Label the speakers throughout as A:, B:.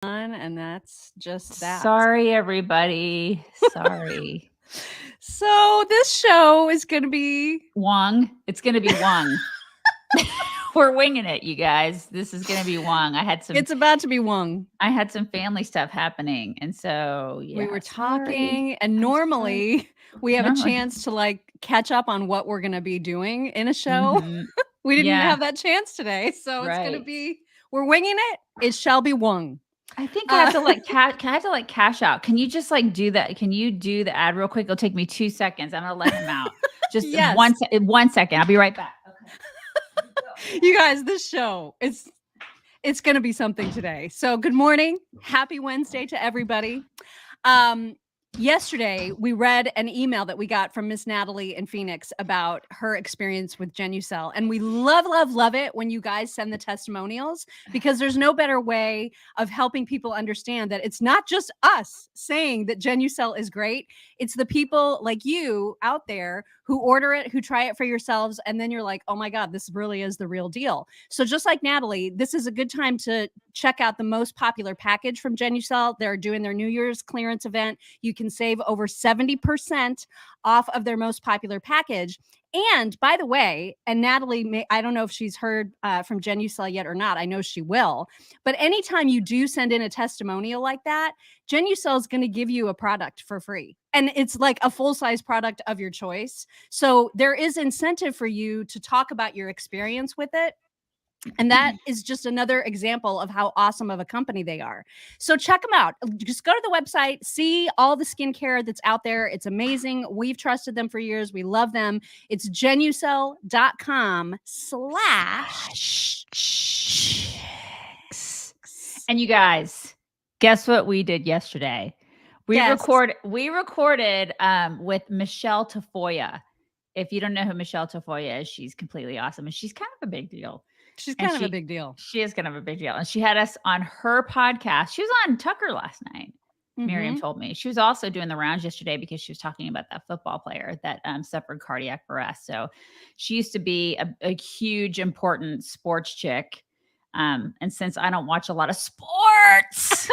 A: And that's just that.
B: Sorry, everybody. Sorry.
A: So this show is going to be
B: Wong. It's going to be Wong. We're winging it, you guys. This is going to be Wong.
A: it's about to be Wong.
B: I had some family stuff happening. And so, yeah.
A: We were
B: sorry.
A: talking, and
B: I'm
A: normally we have
B: Normally.
A: a chance to like catch up on what we're going to be doing in a show.
B: Mhm.
A: We didn't
B: Yeah.
A: have that chance today. So it's going to
B: Right.
A: be, we're winging it. It shall be Wong.
B: I think I have to like can I have to like cash out? Can you just like do that? Can you do the ad real quick? It'll take me 2 seconds. I'm gonna let him out. Just
A: Yes.
B: 1 second. I'll be right back.
A: Okay. You guys, this show it's going to be something today. So good morning. Happy Wednesday to everybody. Yesterday, we read an email that we got from Miss Natalie in Phoenix about her experience with Genucel. And we love, love, love it when you guys send the testimonials, because there's no better way of helping people understand that it's not just us saying that Genucel is great. It's the people like you out there who order it, who try it for yourselves, and then you're like, oh my God, this really is the real deal. So just like Natalie, this is a good time to check out the most popular package from Genucel. They're doing their New Year's clearance event. You can save over 70% off of their most popular package. And by the way, and Natalie, I don't know if she's heard from Genucel yet or not. I know she will. But anytime you do send in a testimonial like that, Genucel is going to give you a product for free. And it's like a full-size product of your choice. So there is incentive for you to talk about your experience with it. And that is just another example of how awesome of a company they are. So check them out. Just go to the website, see all the skincare that's out there. It's amazing. We've trusted them for years. We love them. It's Genucel.com/chicks.
B: And you guys, guess what we did yesterday? We recorded with Michelle Tafoya. If you don't know who Michelle Tafoya is, she's completely awesome. And she's kind of a big deal.
A: She's kind of a big deal.
B: She is kind of a big deal. And she had us on her podcast. She was on Tucker last night. Miriam told me. She was also doing the rounds yesterday because she was talking about that football player that suffered cardiac arrest. So she used to be a huge, important sports chick. And since I don't watch a lot of sports,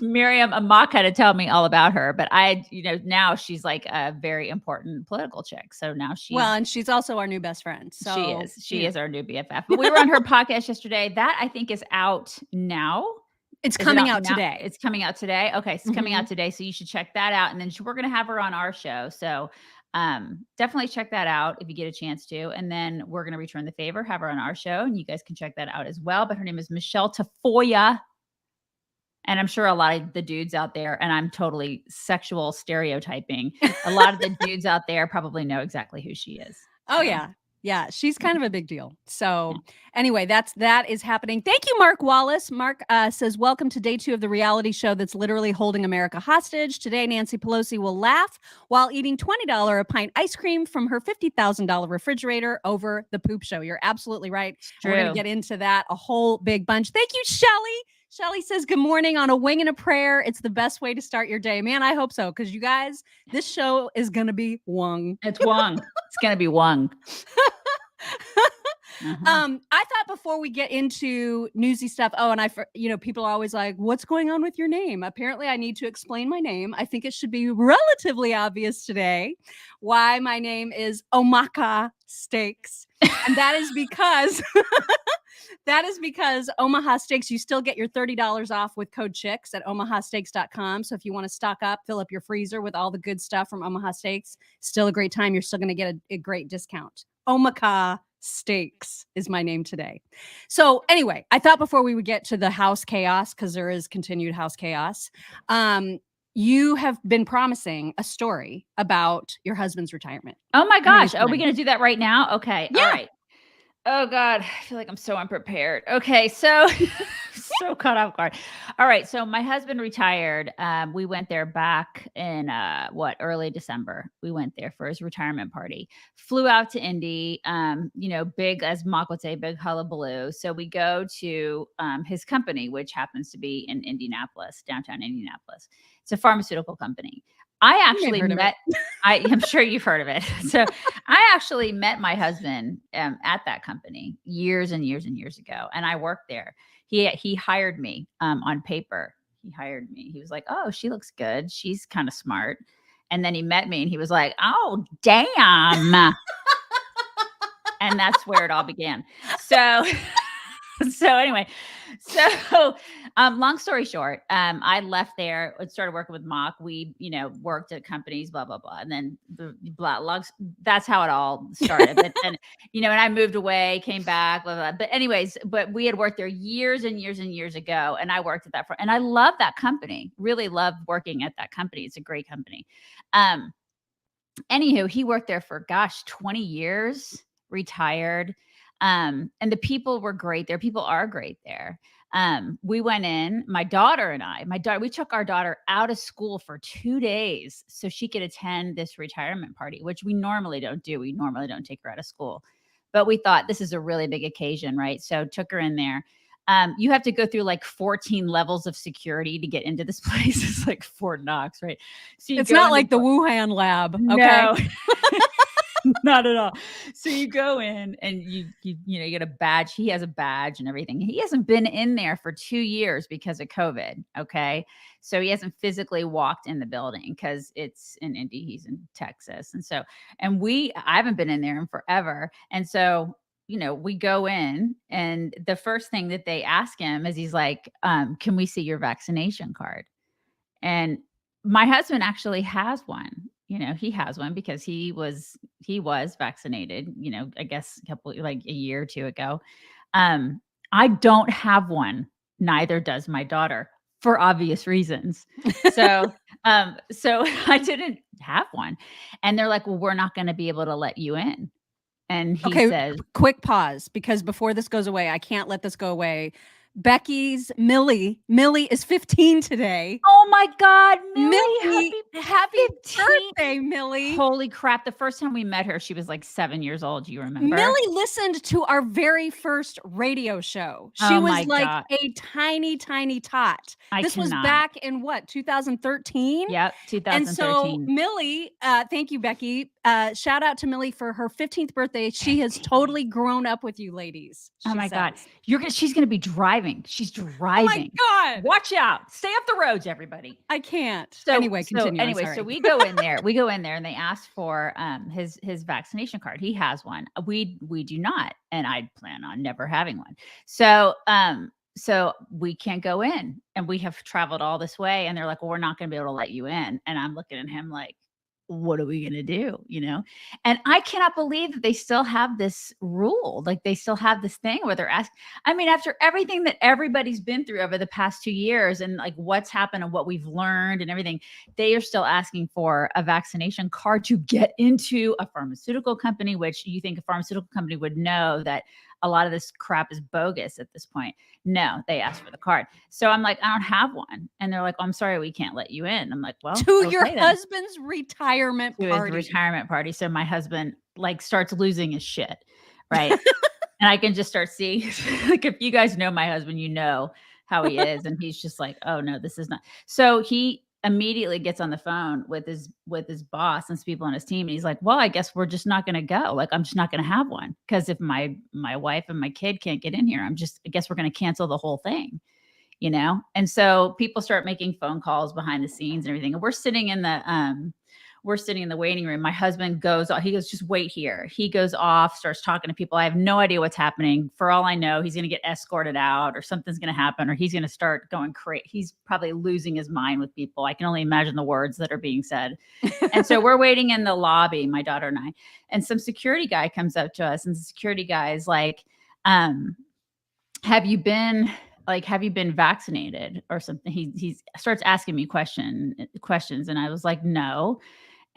B: Miriam Amak had to tell me all about her, but now she's like a very important political chick. So now
A: and she's also our new best friend. So
B: she is our new BFF. But we were on her podcast yesterday. That I think is out now.
A: It's coming out today.
B: It's coming out today. Okay, so it's coming out today. So you should check that out. And then we're going to have her on our show. So definitely check that out if you get a chance to. And then we're going to return the favor, have her on our show, and you guys can check that out as well. But her name is Michelle Tafoya. And I'm sure a lot of the dudes out there, and I'm totally sexual stereotyping, a lot of the dudes out there probably know exactly who she is.
A: Oh, yeah. Yeah, she's kind of a big deal. So anyway, that is happening. Thank you, Mark Wallace. Mark says, welcome to day 2 of the reality show that's literally holding America hostage. Today, Nancy Pelosi will laugh while eating $20 a pint ice cream from her $50,000 refrigerator over the poop show. You're absolutely right. We're going to get into that a whole big bunch. Thank you, Shelly. Shelly says, good morning on a wing and a prayer. It's the best way to start your day. Man, I hope so. Because you guys, this show is going to be Wong.
B: It's Wong. It's going to be Wong.
A: I thought before we get into newsy stuff, and people are always like, what's going on with your name? Apparently I need to explain my name. I think it should be relatively obvious today why my name is Omaha Steaks. And that is because Omaha Steaks, you still get your $30 off with code CHICKS at omahasteaks.com. So if you want to stock up, fill up your freezer with all the good stuff from Omaha Steaks, still a great time. You're still going to get a great discount. Omaha Steaks is my name today. So anyway, I thought before we would get to the house chaos, because there is continued house chaos, you have been promising a story about your husband's retirement.
B: Oh my gosh. Are we going to do that right now? Okay.
A: Yeah.
B: All right. Oh God, I feel like I'm so unprepared. Okay, so so caught off guard. All right, so my husband retired. We went there back in early December. We went there for his retirement party. Flew out to Indy. Big, as Mock would say, big hullabaloo. So we go to his company, which happens to be in Indianapolis, downtown Indianapolis. It's a pharmaceutical company. I
A: You may have
B: actually
A: heard of
B: met,
A: it.
B: I'm sure you've heard of it. So I actually met my husband at that company years and years and years ago, and I worked there. He hired me on paper. He hired me. He was like, "Oh, she looks good. She's kind of smart." And then he met me, and he was like, "Oh, damn!" And that's where it all began. So so anyway, so long story short, I left there and started working with Mock. We, worked at companies, blah, blah, blah. And then the blah, logs, that's how it all started. But then, and I moved away, came back, blah, blah. But anyways, but we had worked there years and years and years ago. And I worked at that and I love that company, really loved working at that company. It's a great company. Anywho, he worked there for 20 years, retired. And the people were great there. People are great there. We went in, my daughter and I, we took our daughter out of school for 2 days so she could attend this retirement party, which we normally don't do. We normally don't take her out of school, but we thought this is a really big occasion, right? So took her in there. You have to go through like 14 levels of security to get into this place. It's like Fort Knox, right? So
A: It's not like the Wuhan lab. Okay.
B: No, not at all. So you go in and you get a badge. He has a badge and everything. He hasn't been in there for 2 years because of COVID. Okay. So he hasn't physically walked in the building because it's in Indy. He's in Texas. And so, I haven't been in there in forever. And so, we go in and the first thing that they ask him is he's like, can we see your vaccination card? And my husband actually has one. He has one because he was vaccinated, I guess a year or two ago. I don't have one. Neither does my daughter for obvious reasons. So, so I didn't have one. And they're like, well, we're not going to be able to let you in. And he says,
A: quick pause, because before this goes away, I can't let this go away. Becky's Millie is 15 today.
B: Oh my God,
A: Millie,
B: happy
A: birthday, Millie.
B: Holy crap. The first time we met her, she was like 7 years old. You remember?
A: Millie listened to our very first radio show. She was like a tiny, tiny tot. This was back in what, 2013?
B: Yep, 2013.
A: And so Millie, thank you, Becky. Shout out to Millie for her 15th birthday. She has totally grown up with you ladies.
B: Oh my God. She's going to be driving. She's driving.
A: Oh my God.
B: Watch out. Stay off the roads, everybody.
A: I can't. So continue.
B: So we go in there. We go in there and they ask for his vaccination card. He has one. We do not. And I plan on never having one. So we can't go in, and we have traveled all this way, and they're like, well, we're not going to be able to let you in. And I'm looking at him like, what are we going to do? And I cannot believe that they still have this rule. Like they still have this thing where they're asking, after everything that everybody's been through over the past 2 years and like what's happened and what we've learned and everything, they are still asking for a vaccination card to get into a pharmaceutical company, which you think a pharmaceutical company would know that a lot of this crap is bogus at this point. No, they asked for the card. So I'm like, I don't have one. And they're like, oh, I'm sorry, we can't let you in. I'm like, well,
A: to your husband's retirement party.
B: His retirement party. So my husband like starts losing his shit. Right. And I can just start seeing, like, if you guys know my husband, you know how he is. And he's just like, oh no, this is not. So he immediately gets on the phone with his boss and some people on his team. And he's like, well, I guess we're just not going to go. Like, I'm just not going to have one. Cause if my wife and my kid can't get in here, I guess we're going to cancel the whole thing, And so people start making phone calls behind the scenes and everything. And we're sitting in the waiting room. My husband goes off. He goes, just wait here. He goes off, starts talking to people. I have no idea what's happening. For all I know, he's going to get escorted out or something's going to happen or he's going to start going crazy. He's probably losing his mind with people. I can only imagine the words that are being said. And so we're waiting in the lobby, my daughter and I, and some security guy comes up to us and the security guy is like, have you been vaccinated or something? He starts asking me questions. And I was like, no.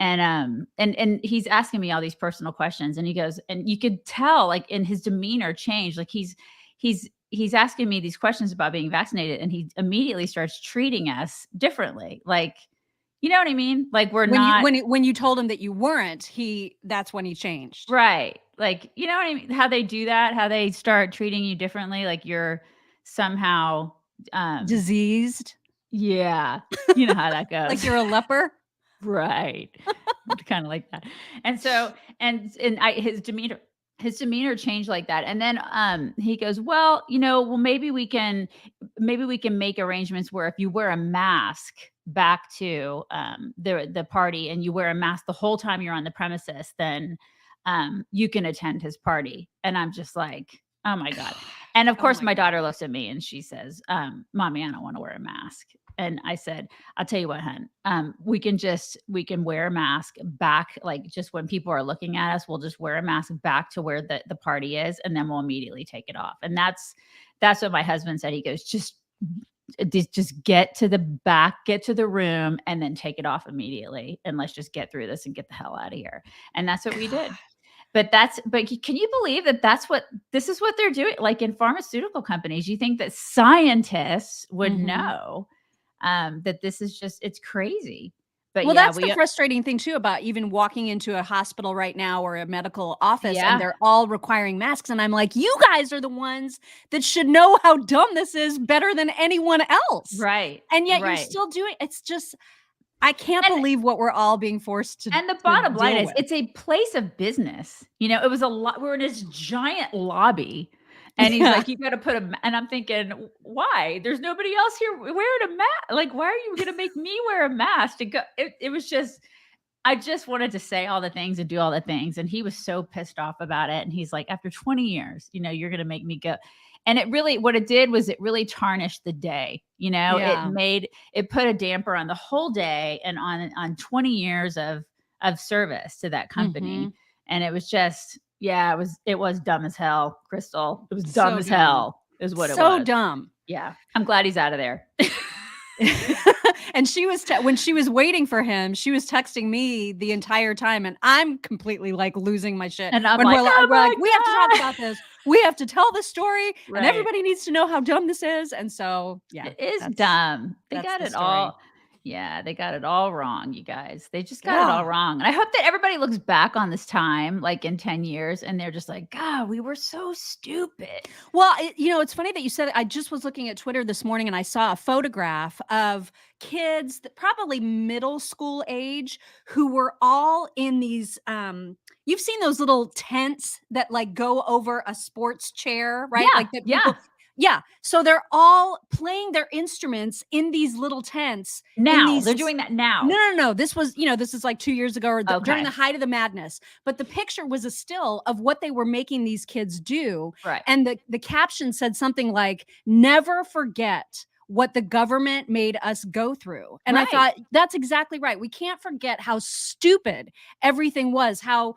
B: And he's asking me all these personal questions and he goes, and you could tell like in his demeanor change, like he's asking me these questions about being vaccinated and he immediately starts treating us differently. Like, you know what I mean? Like
A: when you told him that you weren't, that's when he changed.
B: Right. Like, you know what I mean? How they do that, how they start treating you differently. Like you're somehow
A: diseased.
B: Yeah. You know how that goes.
A: Like you're a leper.
B: Right. Kind of like that. And so, his demeanor changed like that. And then he goes, well, maybe we can make arrangements where if you wear a mask back to the party and you wear a mask the whole time you're on the premises, then you can attend his party. And I'm just like, oh my God. And of course, my daughter looks at me and she says, Mommy, I don't want to wear a mask. And I said, I'll tell you what, hun, we can wear a mask back. Like just when people are looking at us, we'll just wear a mask back to where the party is. And then we'll immediately take it off. And that's what my husband said. He goes, just get to the back, get to the room, and then take it off immediately. And let's just get through this and get the hell out of here. And that's what we did. But can you believe that this is what they're doing? Like in pharmaceutical companies, you think that scientists would know that this is it's crazy. But
A: well, that's the frustrating thing too about even walking into a hospital right now or a medical office and they're all requiring masks. And I'm like, you guys are the ones that should know how dumb this is better than anyone else.
B: Right.
A: And yet you're still doing it's just I can't believe what we're all being forced to.
B: And the bottom line is it's a place of business. It was a lot. We're in this giant lobby. And he's like, you got to put and I'm thinking, why? There's nobody else here wearing a mask. Like, why are you going to make me wear a mask to go? It was just, I just wanted to say all the things and do all the things. And he was so pissed off about it. And he's like, after 20 years, you're going to make me go. And what it did was it really tarnished the day. It put a damper on the whole day and on 20 years of service to that company. And it was just, it was dumb as hell, Crystal. It was dumb as hell is what it was.
A: So dumb.
B: Yeah. I'm glad he's out of there.
A: And she was when she was waiting for him, she was texting me the entire time, and I'm completely like losing my shit.
B: And I'm
A: when
B: like,
A: we're like, we have to talk about this. We have to tell the story, and everybody needs to know how dumb this is. And so,
B: it is dumb. They got it all. Yeah, they got it all wrong, you guys. They just got it all wrong. And I hope that everybody looks back on this time, like in 10 years, and they're just like, God, we were so stupid.
A: Well, it's funny that you said, I just was looking at Twitter this morning and I saw a photograph of kids, probably middle school age, who were all in these, you've seen those little tents that like go over a sports chair, right?
B: Yeah,
A: like that people, yeah. So they're all playing their instruments in these little tents.
B: Now they're doing that now.
A: No. This was, this is like 2 years ago or during the height of the madness. But the picture was a still of what they were making these kids do.
B: Right.
A: And the caption said something like, never forget what the government made us go through. And I thought that's exactly right. We can't forget how stupid everything was, how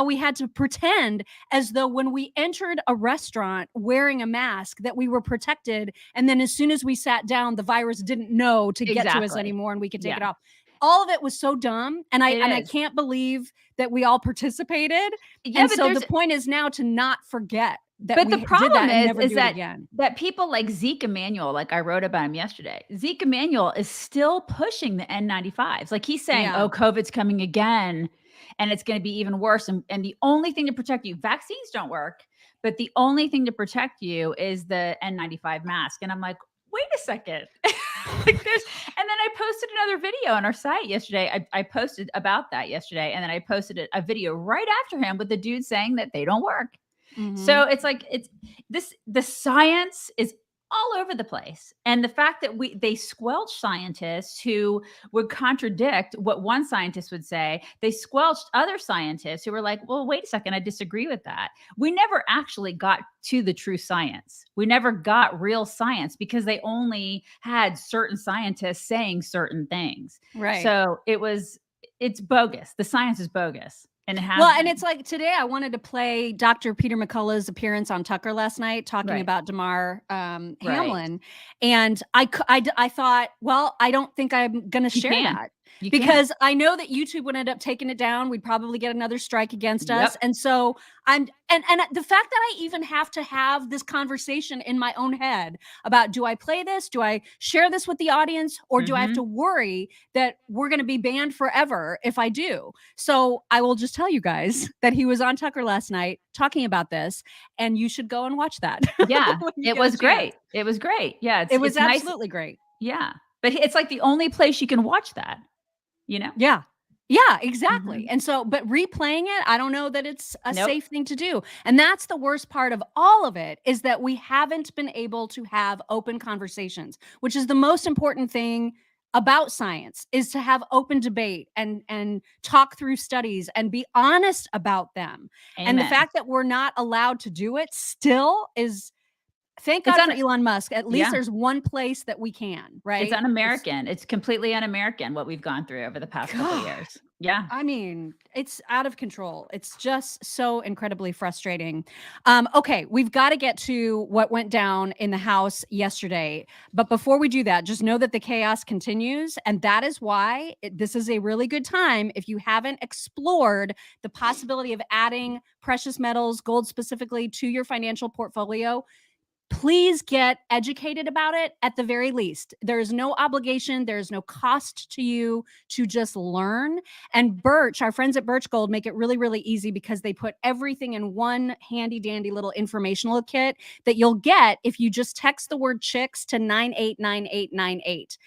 A: we had to pretend as though when we entered a restaurant wearing a mask that we were protected. And then as soon as we sat down, the virus didn't know to get to us anymore and we could take it off. All of it was so dumb. And I can't believe that we all participated. Yeah, and so the point is now to not forget that.
B: But the problem is that people like Zeke Emanuel, like I wrote about him yesterday, Zeke Emanuel is still pushing the N95s. Like he's saying, oh, COVID's coming again. And it's going to be even worse. And the only thing to protect you, vaccines don't work, but the only thing to protect you is the N95 mask. And I'm like, wait a second. And then I posted another video on our site yesterday. I posted about that yesterday. And then I posted a video right after him with the dude saying that they don't work. So it's like, the science is all over the place. And the fact that they squelched scientists who would contradict what one scientist would say, they squelched other scientists who were like, well, wait a second, I disagree with that. We never actually got to the true science. We never got real science because they only had certain scientists saying certain things.
A: Right.
B: So it's bogus. The science is bogus. And
A: it's like today I wanted to play Dr. Peter McCullough's appearance on Tucker last night talking about Demar Hamlin. And I thought, well, I don't think I'm going to share that. Because I know that YouTube would end up taking it down. We'd probably get another strike against us. And so and the fact that I even have to have this conversation in my own head about, do I play this? Do I share this with the audience? Or do I have to worry that we're going to be banned forever if I do? So I will just tell you guys that he was on Tucker last night talking about this, and you should go and watch that.
B: Yeah, it was great. It was great. Yeah.
A: It was absolutely great.
B: Yeah. But it's like the only place you can watch that. you know?
A: Yeah. Yeah, exactly.
B: Mhm.
A: And so, but replaying it, I don't know that it's a
B: Nope.
A: safe thing to do. And that's the worst part of all of it, is that we haven't been able to have open conversations, which is the most important thing about science, is to have open debate and talk through studies and be honest about them. And the
B: Amen.
A: fact that we're not allowed to do it still is, thank
B: It's
A: God for Elon Musk. At least
B: yeah.
A: there's one place that we can,
B: It's
A: right?
B: un-American. It's completely un-American what we've gone through over the past couple
A: God.
B: years. Yeah.
A: I mean, it's out of control. It's just so incredibly frustrating. Okay, we've got to get to what went down in the House yesterday. But before we do that, just know that the chaos continues. And that is why this is a really good time, if you haven't explored the possibility of adding precious metals, gold specifically, to your financial portfolio. Please get educated about it at the very least. There is no obligation, there is no cost to you to just learn. And Birch, our friends at Birch Gold, make it really, really easy, because they put everything in one handy dandy little informational kit that you'll get if you just text the word chicks to 989898.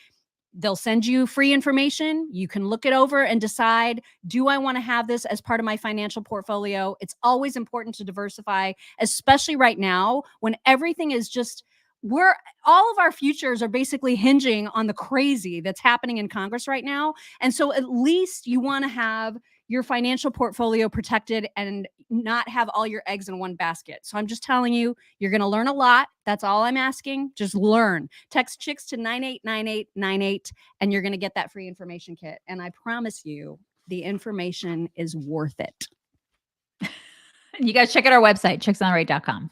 A: They'll send you free information. You can look it over and decide, do I want to have this as part of my financial portfolio? It's always important to diversify, especially right now when everything is just, we're, all of our futures are basically hinging on the crazy that's happening in Congress right now. And so at least you want to have your financial portfolio protected and not have all your eggs in one basket. So I'm just telling you, you're going to learn a lot. That's all I'm asking. Just learn. Text chicks to 989898 and you're going to get that free information kit. And I promise you, the information is worth it.
B: You guys check out our website, chicksontheright.com.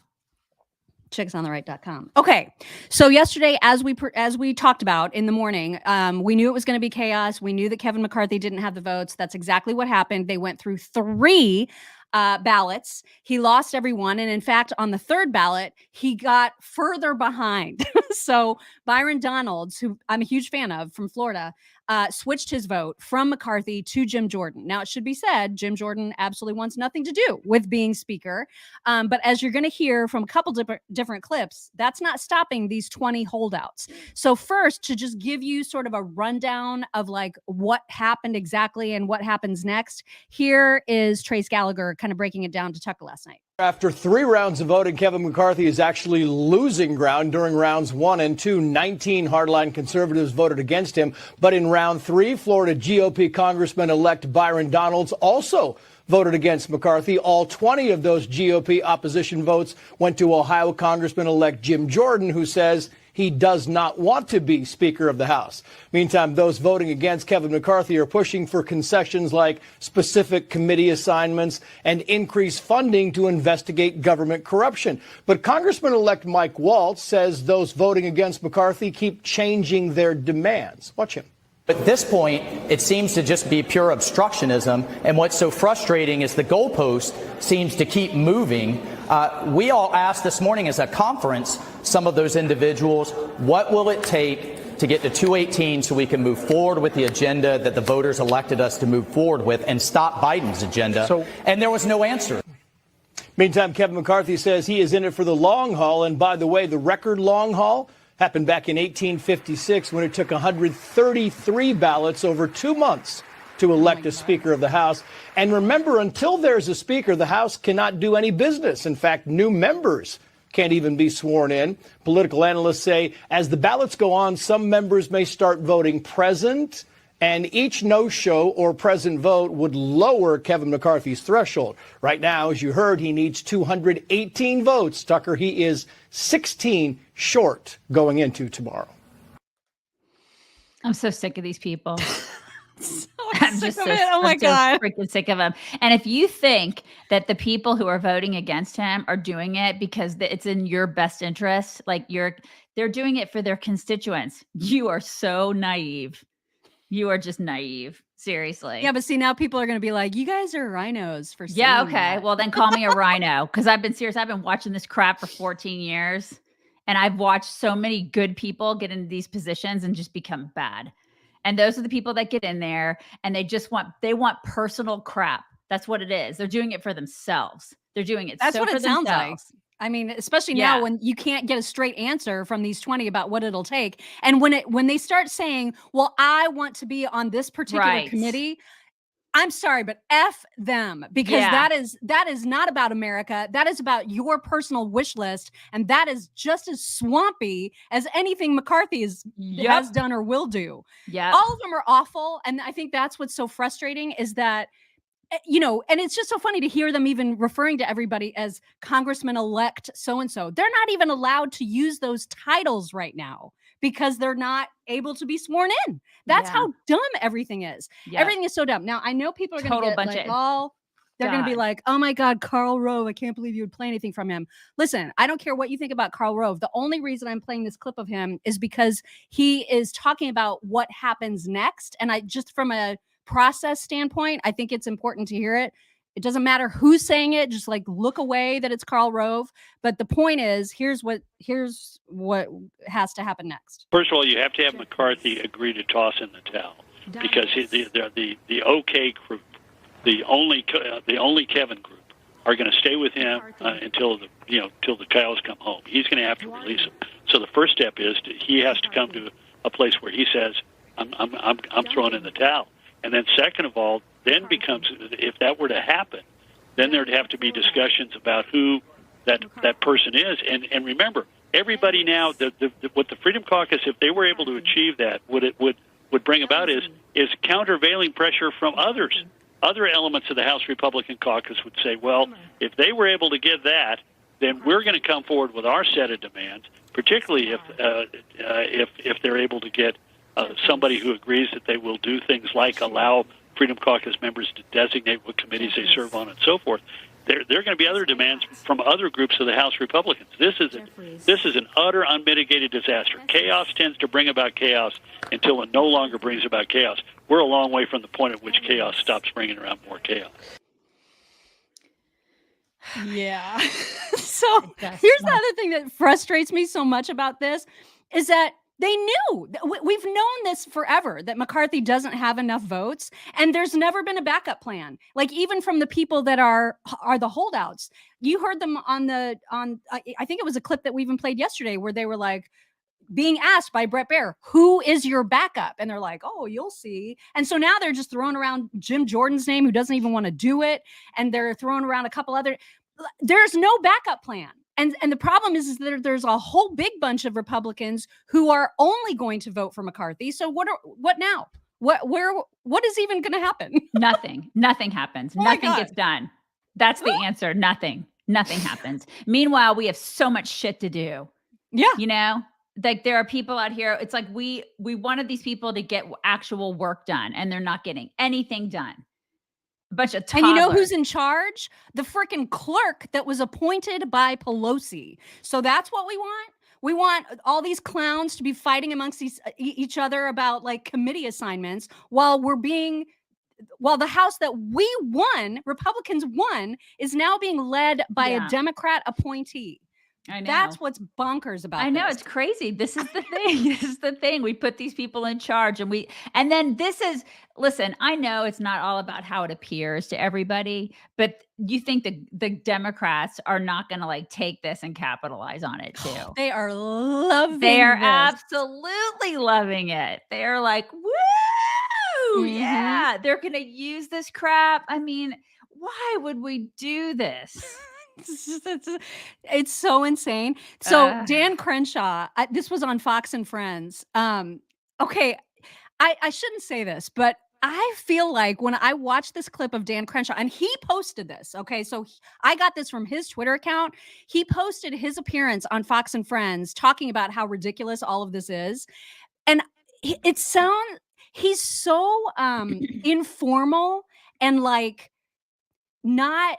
A: chicksontheright.com. Okay. So yesterday, as we talked about in the morning, we knew it was going to be chaos. We knew that Kevin McCarthy didn't have the votes. That's exactly what happened. They went through 3 ballots. He lost every one. And in fact, on the 3rd ballot, he got further behind. So Byron Donalds, who I'm a huge fan of from Florida, switched his vote from McCarthy to Jim Jordan. Now, it should be said, Jim Jordan absolutely wants nothing to do with being speaker. But as you're going to hear from a couple different clips, that's not stopping these 20 holdouts. So first, to just give you sort of a rundown of like what happened exactly and what happens next, here is Trace Gallagher kind of breaking it down to Tucker last night.
C: After 3 rounds of voting, Kevin McCarthy is actually losing ground. During rounds 1 and 2, 19 hardline conservatives voted against him. But in round 3, Florida GOP Congressman-elect Byron Donalds also voted against McCarthy. All 20 of those GOP opposition votes went to Ohio Congressman-elect Jim Jordan, who says he does not want to be Speaker of the House. Meantime, those voting against Kevin McCarthy are pushing for concessions like specific committee assignments and increased funding to investigate government corruption. But Congressman-elect Mike Waltz says those voting against McCarthy keep changing their demands. Watch him.
D: At this point, it seems to just be pure obstructionism. And what's so frustrating is the goalpost seems to keep moving. We all asked this morning as a conference, some of those individuals, what will it take to get to 218 so we can move forward with the agenda that the voters elected us to move forward with and stop Biden's agenda? And there was no answer.
C: Meantime, Kevin McCarthy says he is in it for the long haul. And by the way, the record long haul happened back in 1856 when it took 133 ballots over 2 months to elect a Speaker of the House. And remember, until there's a Speaker, the House cannot do any business. In fact, new members can't even be sworn in. Political analysts say as the ballots go on, some members may start voting present, and each no-show or present vote would lower Kevin McCarthy's threshold. Right now, as you heard, he needs 218 votes. Tucker, he is 16 short going into tomorrow.
B: I'm so sick of these people.
A: I'm just sick of it. Oh my God.
B: Freaking sick of them. And if you think that the people who are voting against him are doing it because it's in your best interest, like they're doing it for their constituents, you are so naive. You are just naive. Seriously.
A: Yeah, but see, now people are going to be like, you guys are rhinos for saying
B: Yeah, okay.
A: that.
B: Well, then call me a rhino, because I've been serious. I've been watching this crap for 14 years, and I've watched so many good people get into these positions and just become bad. And those are the people that get in there and they want personal crap. That's what it is. They're doing it for themselves. They're doing it
A: That's
B: so
A: what
B: for
A: it sounds like.
B: themselves.
A: I mean, especially now when you can't get a straight answer from these 20 about what it'll take. And when they start saying, well, I want to be on this particular committee, I'm sorry, but F them, because that is not about America. That is about your personal wish list. And that is just as swampy as anything McCarthy has done or will do.
B: Yeah.
A: All of them are awful. And I think that's what's so frustrating is that, you know, and it's just so funny to hear them even referring to everybody as Congressman-elect so-and-so. They're not even allowed to use those titles right now because they're not able to be sworn in. That's how dumb everything is. Everything is so dumb. Now, I know people are going to get like they're going to be like, oh my God, Karl Rove, I can't believe you would play anything from him. Listen, I don't care what you think about Karl Rove. The only reason I'm playing this clip of him is because he is talking about what happens next. And I just from a process standpoint, I think it's important to hear it. It doesn't matter who's saying it, just like look away that it's Karl Rove. But the point is, here's what has to happen next.
E: First of all, you have to have McCarthy agree to toss in the towel because the OK group, the only Kevin group, are going to stay with him until the cows come home. He's going to have to release him. So the first step is he has to come to a place where he says, I'm throwing in the towel. And then second of all, then becomes, if that were to happen, then there'd have to be discussions about who that person is. And remember, everybody now, what the Freedom Caucus, if they were able to achieve that, would bring about is countervailing pressure from others. Other elements of the House Republican caucus would say, well, if they were able to get that, then we're going to come forward with our set of demands, particularly if they're able to get somebody who agrees that they will do things like allow Freedom Caucus members to designate what committees they serve on and so forth. There are going to be other demands from other groups of the House Republicans. This is an utter unmitigated disaster. Chaos tends to bring about chaos until it no longer brings about chaos. We're a long way from the point at which chaos stops bringing around more chaos.
A: Yeah. So here's the other thing that frustrates me so much about this is that they knew. We've known this forever, that McCarthy doesn't have enough votes, and there's never been a backup plan. Like even from the people that are the holdouts, you heard them on I think it was a clip that we even played yesterday where they were like being asked by Brett Baier, who is your backup? And they're like, oh, you'll see. And so now they're just throwing around Jim Jordan's name, who doesn't even want to do it. And they're throwing around a couple other, there's no backup plan. And the problem is that there's a whole big bunch of Republicans who are only going to vote for McCarthy. So what now? What is even going to happen?
B: Nothing happens.
A: Oh
B: Nothing gets done. That's the answer. Nothing happens. Meanwhile, we have so much shit to do.
A: Yeah.
B: You know, like there are people out here. It's like we wanted these people to get actual work done, and they're not getting anything done. A bunch of toddlers.
A: And you know who's in charge? The freaking clerk that was appointed by Pelosi. So that's what we want. We want all these clowns to be fighting amongst each other about like committee assignments while the House that we won, Republicans won, is now being led by a Democrat appointee.
B: I know.
A: That's what's bonkers about
B: I know,
A: this.
B: it's crazy. This is the thing. This is the thing. We put these people in charge and then listen, I know it's not all about how it appears to everybody, but you think the Democrats are not going to like take this and capitalize on it too.
A: They are loving
B: They are
A: this.
B: absolutely loving it. They're like, woo!
A: Mhm.
B: Yeah, they're going to use this crap. I mean, why would we do this?
A: It's so insane. So Dan Crenshaw, this was on Fox and Friends. Okay, I shouldn't say this, but I feel like when I watched this clip of Dan Crenshaw, and he posted this, okay, so I got this from his Twitter account. He posted his appearance on Fox and Friends talking about how ridiculous all of this is. And he's so informal and like not,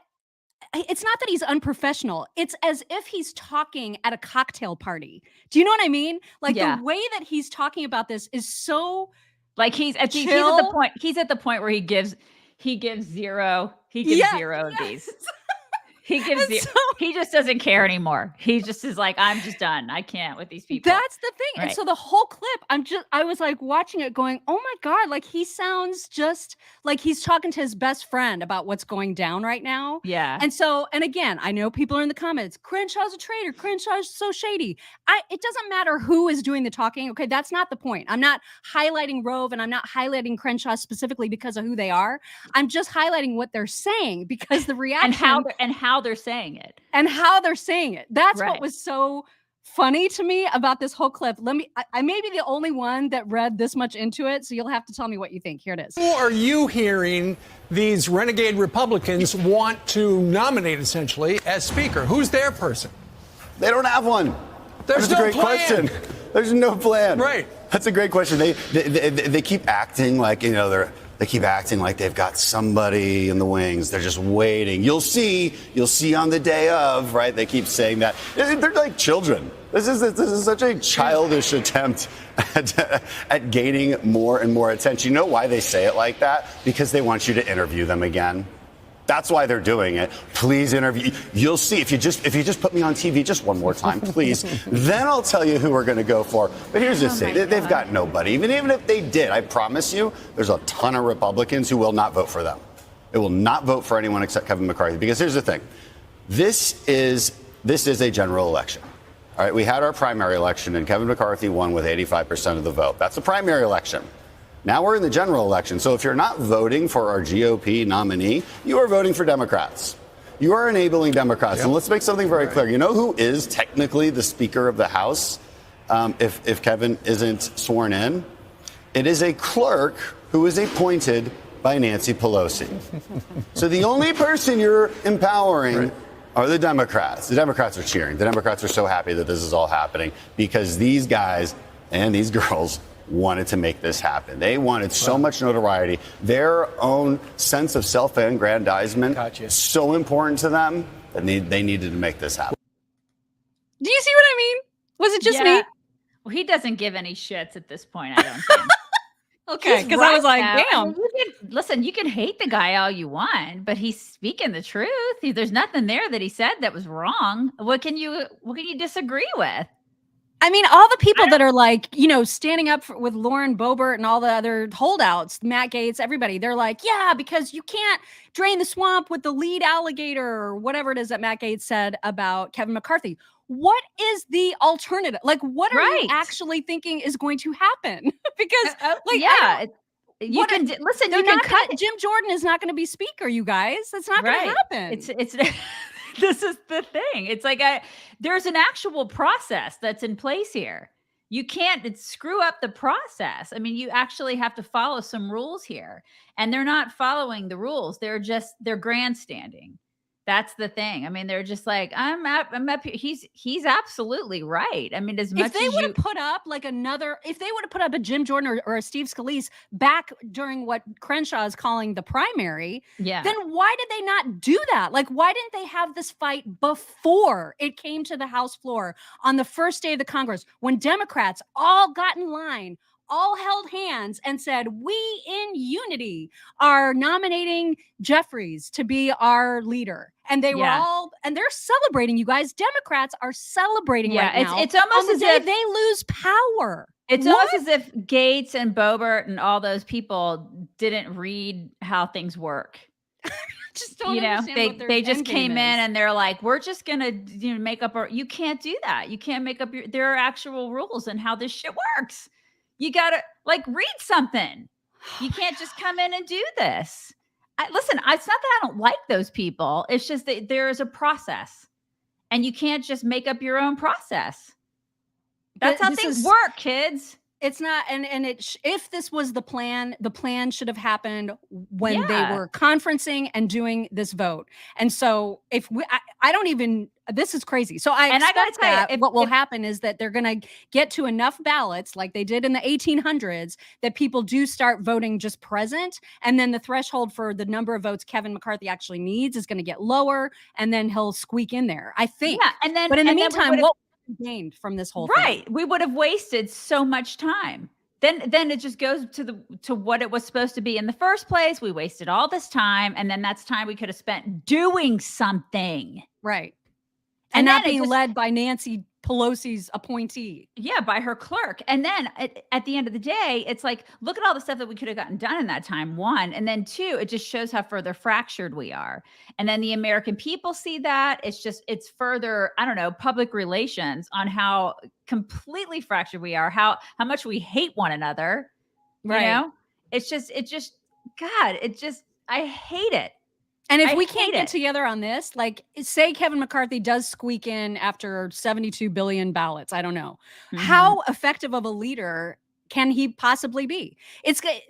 A: it's not that he's unprofessional. It's as if he's talking at a cocktail party. Do you know what I mean? Like the way that he's talking about this is so
B: like he's at the point where he gives zero of these. He gives the, he just doesn't care anymore. He just is like, I'm just done. I can't with these people.
A: That's the thing. And so the whole clip, I was like watching it going, oh my God, like he sounds just like he's talking to his best friend about what's going down right now.
B: Yeah.
A: And so, and again, I know people are in the comments, Crenshaw's a traitor. Crenshaw's so shady. It doesn't matter who is doing the talking. Okay. That's not the point. I'm not highlighting Rove and I'm not highlighting Crenshaw specifically because of who they are. I'm just highlighting what they're saying because the reaction
B: and how they're saying it.
A: And how they're saying it. That's what was so funny to me about this whole clip. I may be the only one that read this much into it, so you'll have to tell me what you think. Here it is.
F: Who are you hearing these renegade Republicans want to nominate essentially as speaker? Who's their person?
G: They don't have one.
F: There's
G: That's
F: no
G: a great
F: plan.
G: question. There's no plan.
F: Right.
G: That's a great question. They keep acting like, they keep acting like they've got somebody in the wings. They're just waiting. You'll see on the day of, right? They keep saying that. They're like children. This is such a childish attempt at gaining more and more attention. You know why they say it like that? Because they want you to interview them again. That's why they're doing it. Please interview. You'll see if you just put me on TV just one more time, please. Then I'll tell you who we're going to go for. But here's the thing: they've got nobody. Even if they did, I promise you, there's a ton of Republicans who will not vote for them. They will not vote for anyone except Kevin McCarthy. Because here's the thing: this is a general election. All right, we had our primary election, and Kevin McCarthy won with 85% of the vote. That's a primary election. Now we're in the general election. So if you're not voting for our GOP nominee, you are voting for Democrats. You are enabling Democrats. Yep. And let's make something very clear. You know who is technically the Speaker of the House if Kevin isn't sworn in? It is a clerk who is appointed by Nancy Pelosi. So the only person you're empowering are the Democrats. The Democrats are cheering. The Democrats are so happy that this is all happening because these guys and these girls wanted to make this happen. They wanted so much notoriety. Their own sense of self-aggrandizement so important to them that they needed to make this happen.
A: Do you see what I mean? Was it just me?
B: Well, he doesn't give any shits at this point, I don't think.
A: Okay, because I was like, damn.
B: Listen, you can hate the guy all you want, but he's speaking the truth. There's nothing there that he said that was wrong. What can you disagree with?
A: I mean, all the people that are like, standing up with Lauren Boebert and all the other holdouts, Matt Gaetz, everybody, they're like, yeah, because you can't drain the swamp with the lead alligator or whatever it is that Matt Gaetz said about Kevin McCarthy. What is the alternative? Like, what are you actually thinking is going to happen? Because,
B: you can listen.
A: You can cut. Jim Jordan is not going to be speaker, you guys. That's not going to happen.
B: It's. This is the thing. It's like there's an actual process that's in place here. You can't screw up the process. I mean, you actually have to follow some rules here, and they're not following the rules. They're grandstanding. That's the thing. I mean, they're just like, I'm up here. He's absolutely right. I mean, as much
A: as they would have put up if they would have put up a Jim Jordan or a Steve Scalise back during what Crenshaw is calling the primary, then why did they not do that? Like, why didn't they have this fight before it came to the House floor on the first day of the Congress when Democrats all got in line, all held hands and said, we in unity are nominating Jeffries to be our leader. And they were and they're celebrating, you guys. Democrats are celebrating right now.
B: It's almost as if
A: they lose power.
B: It's almost as if Gaetz and Boebert and all those people didn't read how things work.
A: Just don't understand
B: they just came in and they're like, we're just gonna make up you can't do that. You can't make up there are actual rules and how this shit works. You gotta read something. You can't just come in and do this. Listen, it's not that I don't like those people. It's just that there is a process, and you can't just make up your own process. That's how things work, kids.
A: It's not, and if this was the plan should have happened when they were conferencing and doing this vote. And so this is crazy. So I expect that what will happen is that they're going to get to enough ballots like they did in the 1800s that people do start voting just present. And then the threshold for the number of votes Kevin McCarthy actually needs is going to get lower. And then he'll squeak in there, I think. Yeah. But in the meantime, what gained from this whole thing?
B: We would have wasted so much time. then it just goes to what it was supposed to be in the first place. We wasted all this time, and then that's time we could have spent doing something.
A: Right.
B: And
A: And not
B: then it
A: being
B: just-
A: led by Nancy Pelosi's appointee.
B: Yeah, by her clerk. And then at the end of the day, it's like, look at all the stuff that we could have gotten done in that time, one. And then two, it just shows how further fractured we are. And then the American people see that. It's further, I don't know, public relations on how completely fractured we are, how much we hate one another.
A: Right.
B: You know? I hate it.
A: And if
B: I
A: we can't
B: hate
A: get
B: it.
A: together on this, like say Kevin McCarthy does squeak in after 72 billion ballots, I don't know. How effective of a leader can he possibly be?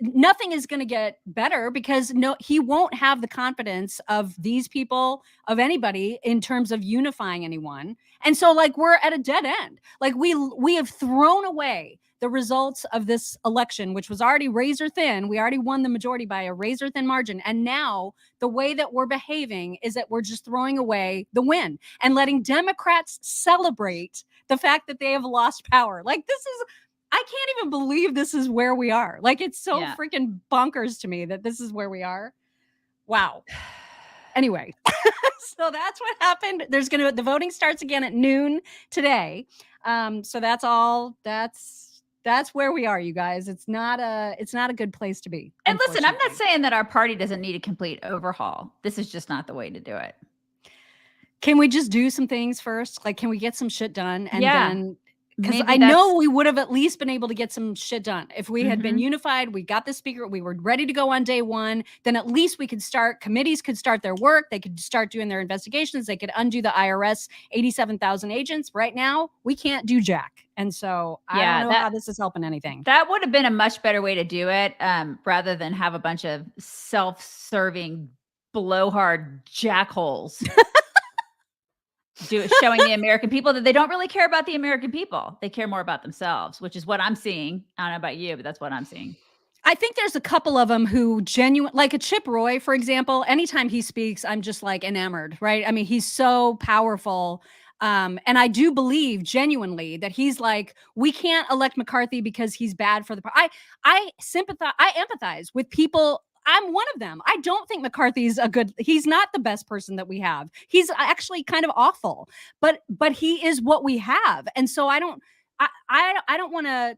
A: Nothing is going to get better because he won't have the confidence of these people, of anybody in terms of unifying anyone. And so like we're at a dead end. Like we have thrown away the results of this election, which was already razor thin. We already won the majority by a razor thin margin. And now the way that we're behaving is that we're just throwing away the win and letting Democrats celebrate the fact that they have lost power. Like I can't even believe this is where we are. Like it's so freaking bonkers to me that this is where we are. Wow. Anyway, so that's what happened. The voting starts again at noon today. So that's where we are, you guys. It's not a good place to be.
B: And listen, I'm not saying that our party doesn't need a complete overhaul. This is just not the way to do it.
A: Can we just do some things first? Like, can we get some shit done? And then, because
B: Maybe
A: I know we would have at least been able to get some shit done. If we had been unified, we got the speaker, we were ready to go on day one, then at least we could committees could start their work. They could start doing their investigations. They could undo the IRS 87,000 agents. Right now, we can't do jack. And so I don't know how this is helping anything.
B: That would have been a much better way to do it, rather than have a bunch of self-serving blowhard jackholes showing the American people that they don't really care about the American people. They care more about themselves, which is what I'm seeing. I don't know about you, but that's what I'm seeing.
A: I think there's a couple of them who like a Chip Roy, for example, anytime he speaks, I'm just like enamored, right? I mean, he's so powerful. And I do believe genuinely that he's like, we can't elect McCarthy because he's bad for the I empathize with people. I'm one of them. I don't think McCarthy's he's not the best person that we have. He's actually kind of awful, but he is what we have. And so I don't want to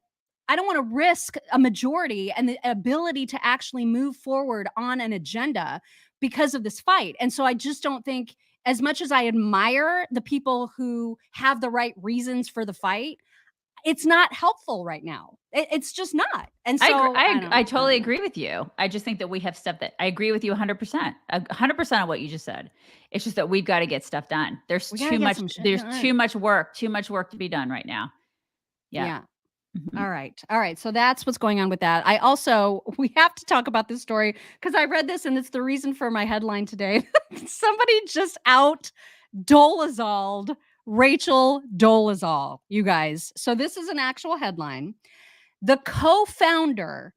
A: risk a majority and the ability to actually move forward on an agenda because of this fight. And so I just don't think, as much as I admire the people who have the right reasons for the fight, it's not helpful right now. It's just not. And so
B: I totally agree with you. I just think that we have stuff that I agree with you 100%, 100% on what you just said. It's just that we've got to get stuff done. There's too much work to be done right now. Yeah.
A: All right. So that's what's going on with that. We have to talk about this story because I read this and it's the reason for my headline today. Somebody just Out-Dolezal'd Rachel Dolezal, you guys. So this is an actual headline. The co-founder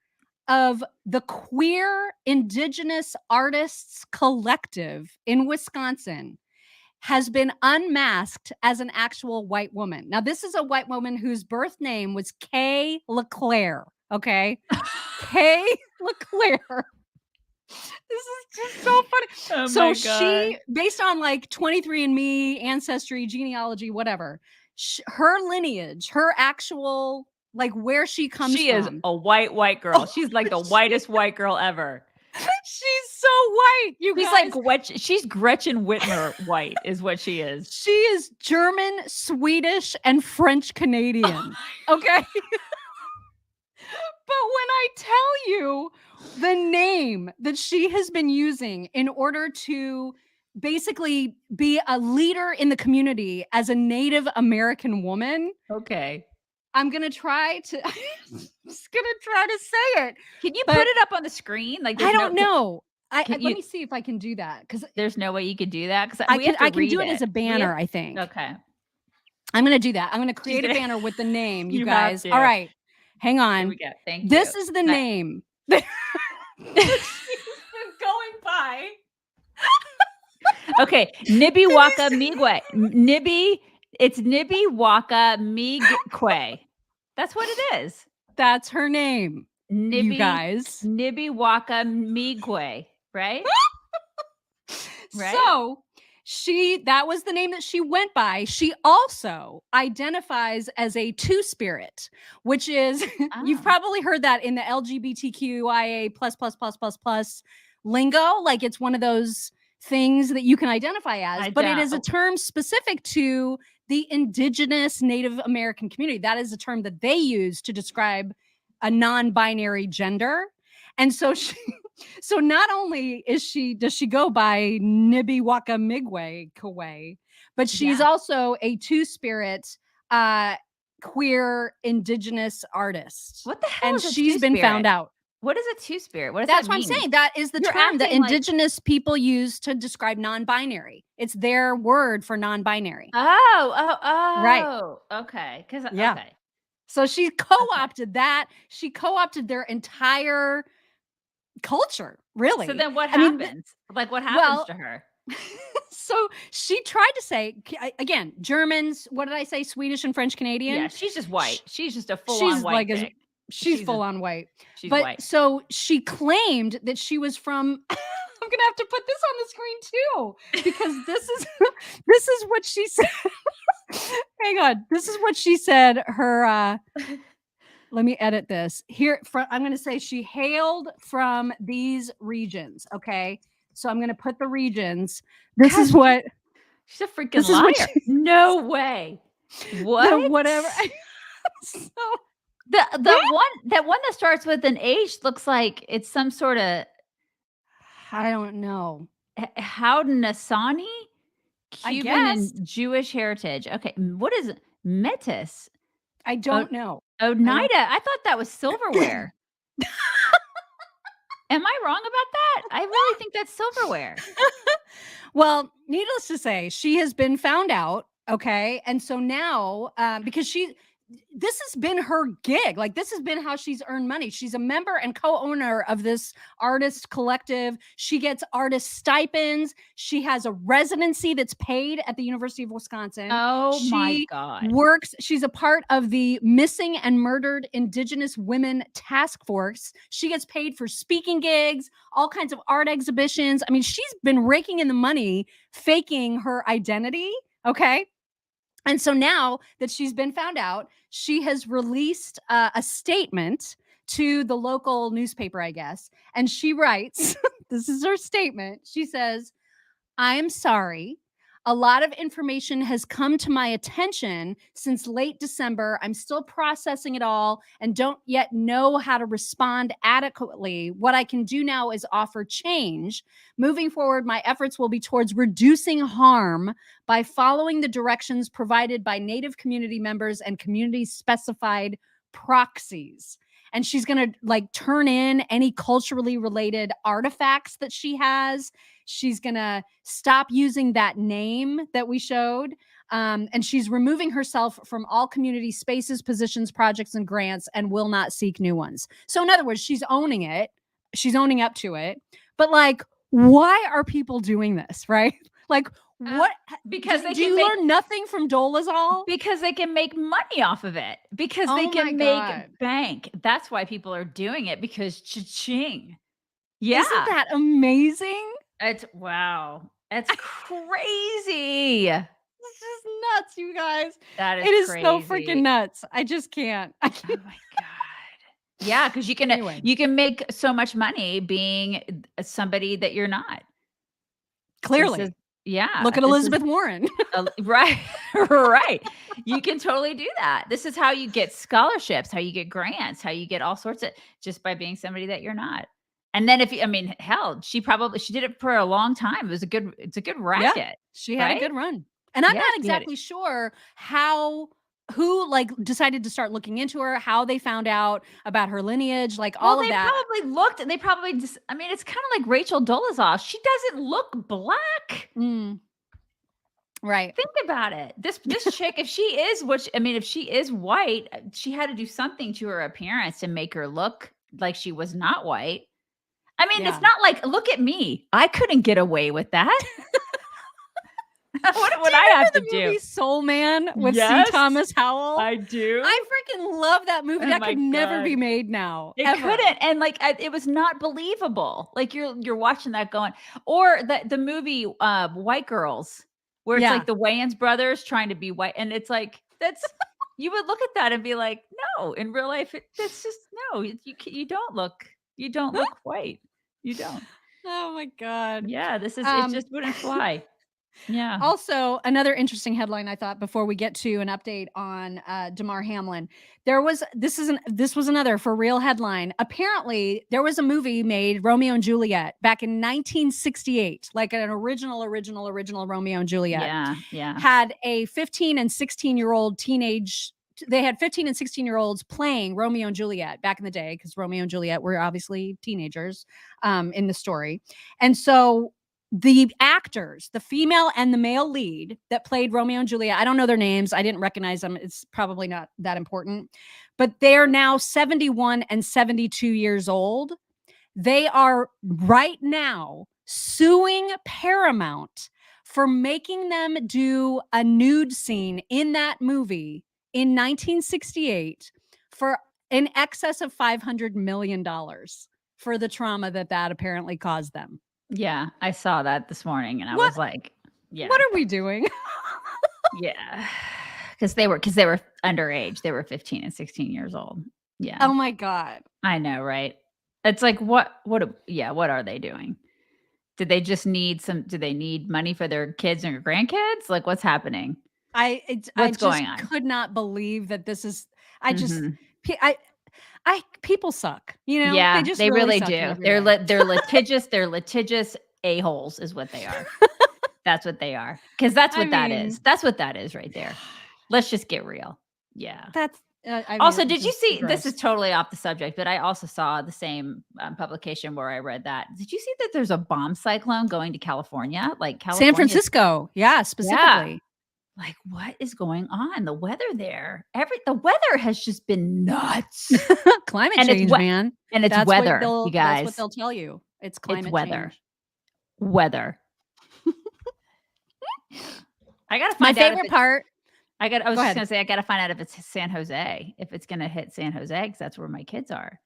A: of the Queer Indigenous Artists Collective in Wisconsin has been unmasked as an actual white woman. Now, this is a white woman whose birth name was Kay LeClaire. Okay. Kay LeClaire. This is just so funny. So she, based on like 23andMe, Ancestry, genealogy, whatever, her lineage, her actual, like where she comes from.
B: She is a white girl. She's like the whitest white girl ever.
A: She's so white.
B: She's Gretchen Whitmer white is what she is.
A: She is German, Swedish, and French Canadian. Okay. But when I tell you the name that she has been using in order to basically be a leader in the community as a Native American woman.
B: Okay.
A: I'm going to try to say it.
B: Can you put it up on the screen? Like,
A: I don't know. Let me see if I can do that. Because
B: there's no way you could do that. Because
A: I can do it as a banner, I think.
B: Okay.
A: I'm going to do that. I'm going to create a banner with the name, you guys. All right. Hang on.
B: Thank you.
A: This is the name that she's been going by.
B: Okay. Nibi Waka Migwe. Nibi. It's Nibi Waka Migwe. That's what it is.
A: That's her name. You guys.
B: Nibiwaka Migwe, right? Right?
A: So that was the name that she went by. She also identifies as a two-spirit, which is, you've probably heard that in the LGBTQIA plus lingo. Like it's one of those things that you can identify as, but it is a term specific to the indigenous Native American community. That is a term that they use to describe a non-binary gender. And so so not only does she go by Nibiwaka Migwe Kawe, but she's also a two-spirit queer indigenous artist.
B: What the hell?
A: And
B: is a
A: she's been found out.
B: What is a two-spirit? What does
A: That's
B: that
A: what
B: mean?
A: I'm saying. That is the term that indigenous people use to describe non-binary. It's their word for non-binary.
B: Oh.
A: Right.
B: Okay.
A: Okay. So she co-opted that. She co-opted their entire culture, really.
B: So then what happens? What happens to her?
A: So she tried to say, again, Germans, what did I say? Swedish and French Canadian?
B: Yeah, she's just white. She's just a full-on white chick.
A: She's full-on white.
B: She's white.
A: So she claimed that she was from, I'm going to have to put this on the screen too, because this is what she said. Hang on. This is what she said. Her, let me edit this here. I'm going to say she hailed from these regions. Okay. So I'm going to put the regions. This is what.
B: She's a freaking liar. No way. What?
A: Whatever. So,
B: that one that starts with an H looks like it's some sort of,
A: I don't know.
B: Haudenosaunee, Cuban and Jewish heritage. Okay, what is Metis?
A: I don't know.
B: Oneida. I thought that was silverware. Am I wrong about that? I really think that's silverware.
A: Well, needless to say, she has been found out. Okay, and so now, because this has been her gig. Like this has been how she's earned money. She's a member and co-owner of this artist collective. She gets artist stipends. She has a residency that's paid at the University of Wisconsin.
B: Oh my God.
A: She's a part of the Missing and Murdered Indigenous Women Task Force. She gets paid for speaking gigs, all kinds of art exhibitions. I mean, she's been raking in the money, faking her identity. Okay. And so now that she's been found out, she has released a statement to the local newspaper, I guess. And she writes, this is her statement. She says, "I am sorry. A lot of information has come to my attention since late December. I'm still processing it all and don't yet know how to respond adequately. What I can do now is offer change. Moving forward, my efforts will be towards reducing harm by following the directions provided by Native community members and community-specified proxies." And she's going to turn in any culturally related artifacts that she has. She's going to stop using that name that we showed. And she's removing herself from all community spaces, positions, projects, and grants, and will not seek new ones. So in other words, she's owning it. She's owning up to it. But why are people doing this, right? What?
B: Because
A: do you learn nothing from Dolezal?
B: Because they can make money off of it. Because they can make bank. That's why people are doing it, because cha-ching. Yeah.
A: Isn't that amazing?
B: Wow. That's crazy.
A: This is nuts, you guys.
B: That is
A: It is
B: crazy.
A: so freaking nuts. I just can't.
B: Oh my God. Yeah, because you can make so much money being somebody that you're not.
A: Clearly. Look at Elizabeth Warren.
B: Right. Right. You can totally do that. This is how you get scholarships, how you get grants, how you get all sorts of, just by being somebody that you're not. And then hell, she did it for a long time. It's a good racket.
A: Yeah, she had a good run. And I'm not exactly sure who decided to start looking into her, how they found out about her lineage, all of that.
B: They probably looked, and they probably just, it's kind of like Rachel Dolezal. She doesn't look black.
A: Right.
B: Think about it. This chick, if she is white, she had to do something to her appearance to make her look like she was not white. It's not like, look at me. I couldn't get away with that. what would I have to
A: the
B: do?
A: movie Soul Man with
B: Yes,
A: C. Thomas Howell?
B: I do.
A: I freaking love that movie.
B: Oh
A: That
B: my
A: could never
B: God.
A: be made now.
B: It
A: ever.
B: couldn't, and like it was not believable. Like you're watching that going, or the movie White Girls, where it's
A: Yeah.
B: like the Wayans brothers trying to be white, and it's like that's you would look at that and be like, no, in real life, that's just no. You don't look white. You don't.
A: Oh my God.
B: Yeah, this is it. Just wouldn't fly. Yeah.
A: Also, another interesting headline I thought before we get to an update on Demar Hamlin, this was another for real headline. Apparently, there was a movie made, Romeo and Juliet, back in 1968, like an original Romeo and Juliet.
B: Yeah, yeah.
A: Had a 15 and 16-year-old teenage. They had 15 and 16-year-olds playing Romeo and Juliet back in the day, because Romeo and Juliet were obviously teenagers in the story, and so. The actors, the female and the male lead that played Romeo and Juliet, I don't know their names. I didn't recognize them. It's probably not that important. But they're now 71 and 72 years old. They are right now suing Paramount for making them do a nude scene in that movie in 1968 for in excess of $500 million for the trauma that apparently caused them.
B: Yeah, I saw that this morning, and I was like, "Yeah,
A: what are we doing?"
B: Yeah, because they were underage. They were 15 and 16 years old. Yeah.
A: Oh my God.
B: I know, right? It's like what are they doing? Did they just need do they need money for their kids and grandkids? Like, what's happening?
A: What's going on? Could not believe that this is. People suck, you know.
B: Yeah,
A: they
B: really
A: suck
B: do. They're litigious. They're litigious a-holes is what they are. That's what they are. Because that's what that is. That's what that is right there. Let's just get real. Yeah.
A: That's
B: also, did you see? Gross. This is totally off the subject, but I also saw the same publication where I read that. Did you see that there's a bomb cyclone going to California? Like California,
A: San Francisco, yeah, specifically.
B: Yeah. Like, what is going on? The weather there, the weather has just been nuts.
A: Climate change, man.
B: And it's weather, you guys.
A: That's what they'll tell you. It's climate
B: weather.
A: change.
B: Weather. I gotta find
A: my
B: out
A: favorite part.
B: I was just gonna say, I gotta find out if it's San Jose, if it's gonna hit San Jose, because that's where my kids are.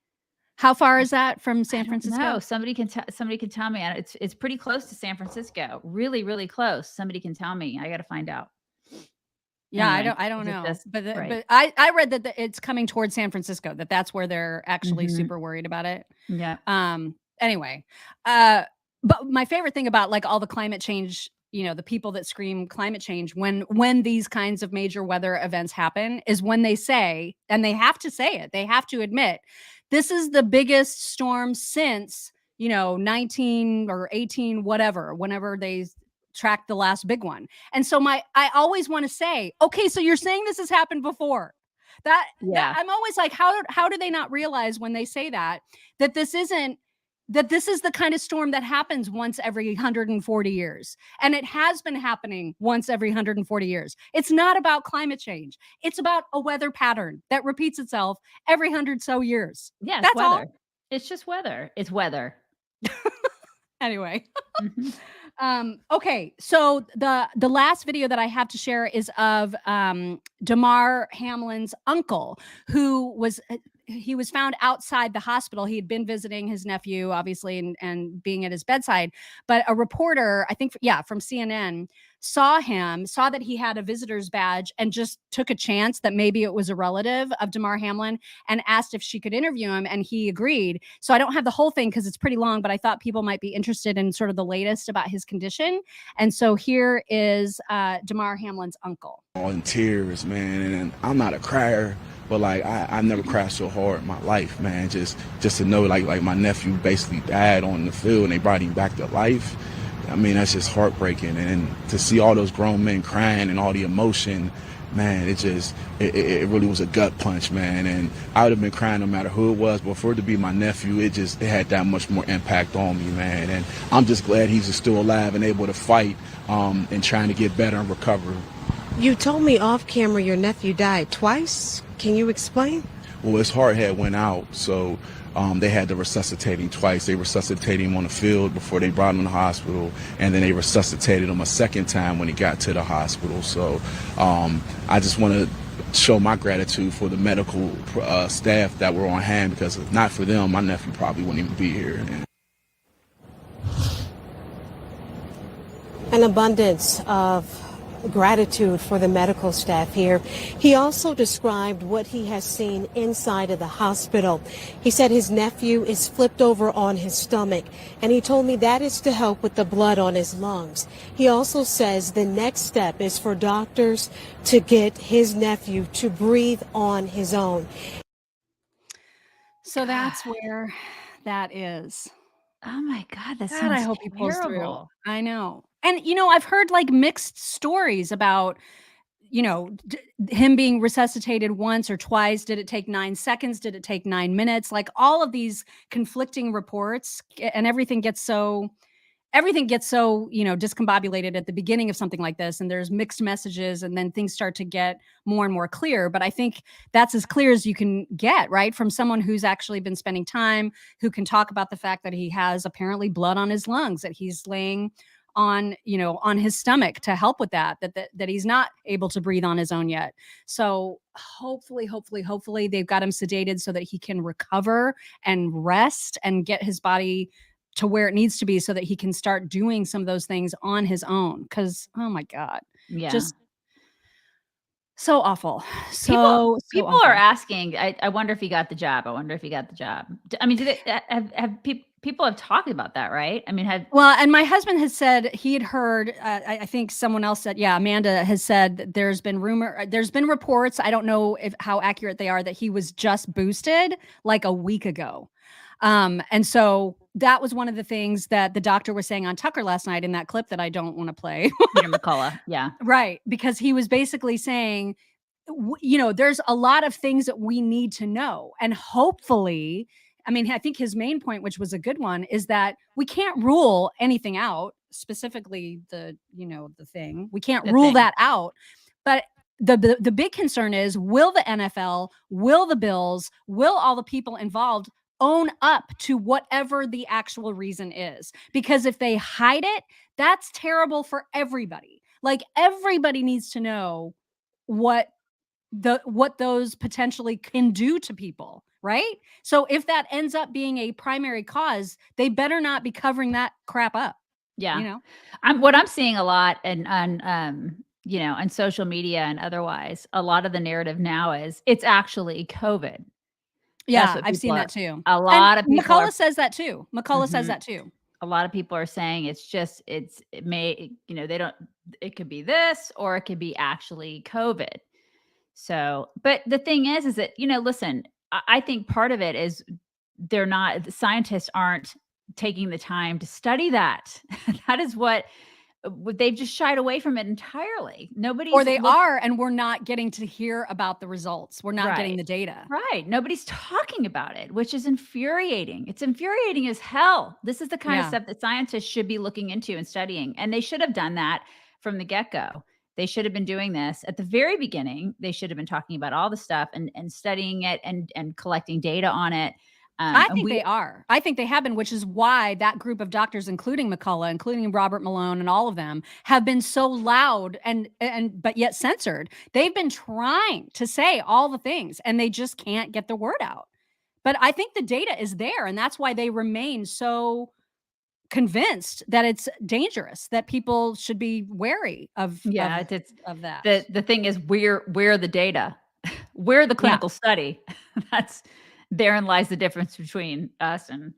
A: How far is that from San Francisco?
B: No, somebody can tell me. It's pretty close to San Francisco. Really, really close. Somebody can tell me. I gotta find out.
A: Yeah,
B: anyway,
A: I don't know, but
B: right.
A: I read that it's coming towards San Francisco. That's where they're actually super worried about it.
B: Yeah.
A: Anyway, but my favorite thing about like all the climate change, you know, the people that scream climate change when these kinds of major weather events happen is when they say, and they have to say it, they have to admit, this is the biggest storm since 19 or 18, whatever, whenever they track the last big one. And so I always want to say, okay, so you're saying this has happened before. That I'm always like, how do they not realize when they say that this is the kind of storm that happens once every 140 years. And it has been happening once every 140 years. It's not about climate change. It's about a weather pattern that repeats itself every 100 so years.
B: Yeah,
A: that's
B: weather.
A: all.
B: It's just weather. It's weather.
A: Anyway. Okay, so the last video that I have to share is of Demar Hamlin's uncle, who was found outside the hospital. He had been visiting his nephew, obviously, and being at his bedside. But a reporter, I think, from CNN, saw that he had a visitor's badge and just took a chance that maybe it was a relative of Demar Hamlin and asked if she could interview him, and he agreed. So I don't have the whole thing because it's pretty long, but I thought people might be interested in sort of the latest about his condition. And so here is Demar Hamlin's uncle.
H: All in tears, man, and I'm not a crier, but like I never cried so hard in my life, man. Just to know like my nephew basically died on the field and they brought him back to life. I mean, that's just heartbreaking. And to see all those grown men crying and all the emotion, man, it really was a gut punch, man. And I would have been crying no matter who it was, but for it to be my nephew, it had that much more impact on me, man. And I'm just glad he's still alive and able to fight and trying to get better and recover.
I: You told me off camera your nephew died twice. Can you explain?
H: Well, his heart had went out, so they had to resuscitate him twice. They resuscitated him on the field before they brought him to the hospital, and then they resuscitated him a second time when he got to the hospital. So I just want to show my gratitude for the medical staff that were on hand, because if not for them, my nephew probably wouldn't even be here.
I: An abundance of gratitude for the medical staff here. He also described what he has seen inside of the hospital. He said his nephew is flipped over on his stomach, and he told me that is to help with the blood on his lungs. He also says the next step is for doctors to get his nephew to breathe on his own.
A: So that's where that is.
B: Oh my God, that
A: God,
B: sounds
A: I hope he pulls through.
B: terrible.
A: I know. And, I've heard like mixed stories about, him being resuscitated once or twice. Did it take 9 seconds? Did it take 9 minutes? Like all of these conflicting reports, and everything gets so, discombobulated at the beginning of something like this. And there's mixed messages, and then things start to get more and more clear. But I think that's as clear as you can get, right? From someone who's actually been spending time, who can talk about the fact that he has apparently blood on his lungs, that he's laying on his stomach to help with that he's not able to breathe on his own yet. So hopefully they've got him sedated so that he can recover and rest and get his body to where it needs to be, so that he can start doing some of those things on his own. Cause oh my God,
B: Yeah.
A: just so awful. So
B: people
A: awful.
B: are asking, I wonder if he got the job. I wonder if he got the job. I mean, have people have talked about that, right? I mean,
A: well, and my husband has said he had heard, I think someone else said, yeah, Amanda has said that there's been reports, I don't know how accurate they are, that he was just boosted like a week ago. And so that was one of the things that the doctor was saying on Tucker last night in that clip that I don't want to play.
B: Peter McCullough, yeah.
A: Right. Because he was basically saying, there's a lot of things that we need to know. And hopefully, I mean, I think his main point, which was a good one, is that we can't rule anything out, specifically the thing. We can't rule that out. But the big concern is, will the NFL, will the Bills, will all the people involved own up to whatever the actual reason is? Because if they hide it, that's terrible for everybody. Like everybody needs to know what those potentially can do to people, right? So if that ends up being a primary cause, they better not be covering that crap up.
B: Yeah. What I'm seeing a lot on social media and otherwise, a lot of the narrative now is it's actually COVID.
A: Yeah, I've seen that too.
B: A lot of people.
A: McCullough says that too. Says that too.
B: A lot of people are saying it could be this, or it could be actually COVID. So, but the thing is that, listen, I think part of it is the scientists aren't taking the time to study that. That is what they've just shied away from it entirely. And we're not getting to hear about the results. We're not getting the data. Right. Nobody's talking about it, which is infuriating. It's infuriating as hell. This is the kind of stuff that scientists should be looking into and studying. And they should have done that from the get-go. They should have been doing this at the very beginning. They should have been talking about all the stuff and studying it and collecting data on it.
A: I think they are. I think they have been, which is why that group of doctors, including McCullough, including Robert Malone, and all of them, have been so loud and but yet censored. They've been trying to say all the things, and they just can't get the word out. But I think the data is there, and that's why they remain so convinced that it's dangerous, that people should be wary of that.
B: The thing is, we're the data. We're the clinical study. Therein lies the difference between us and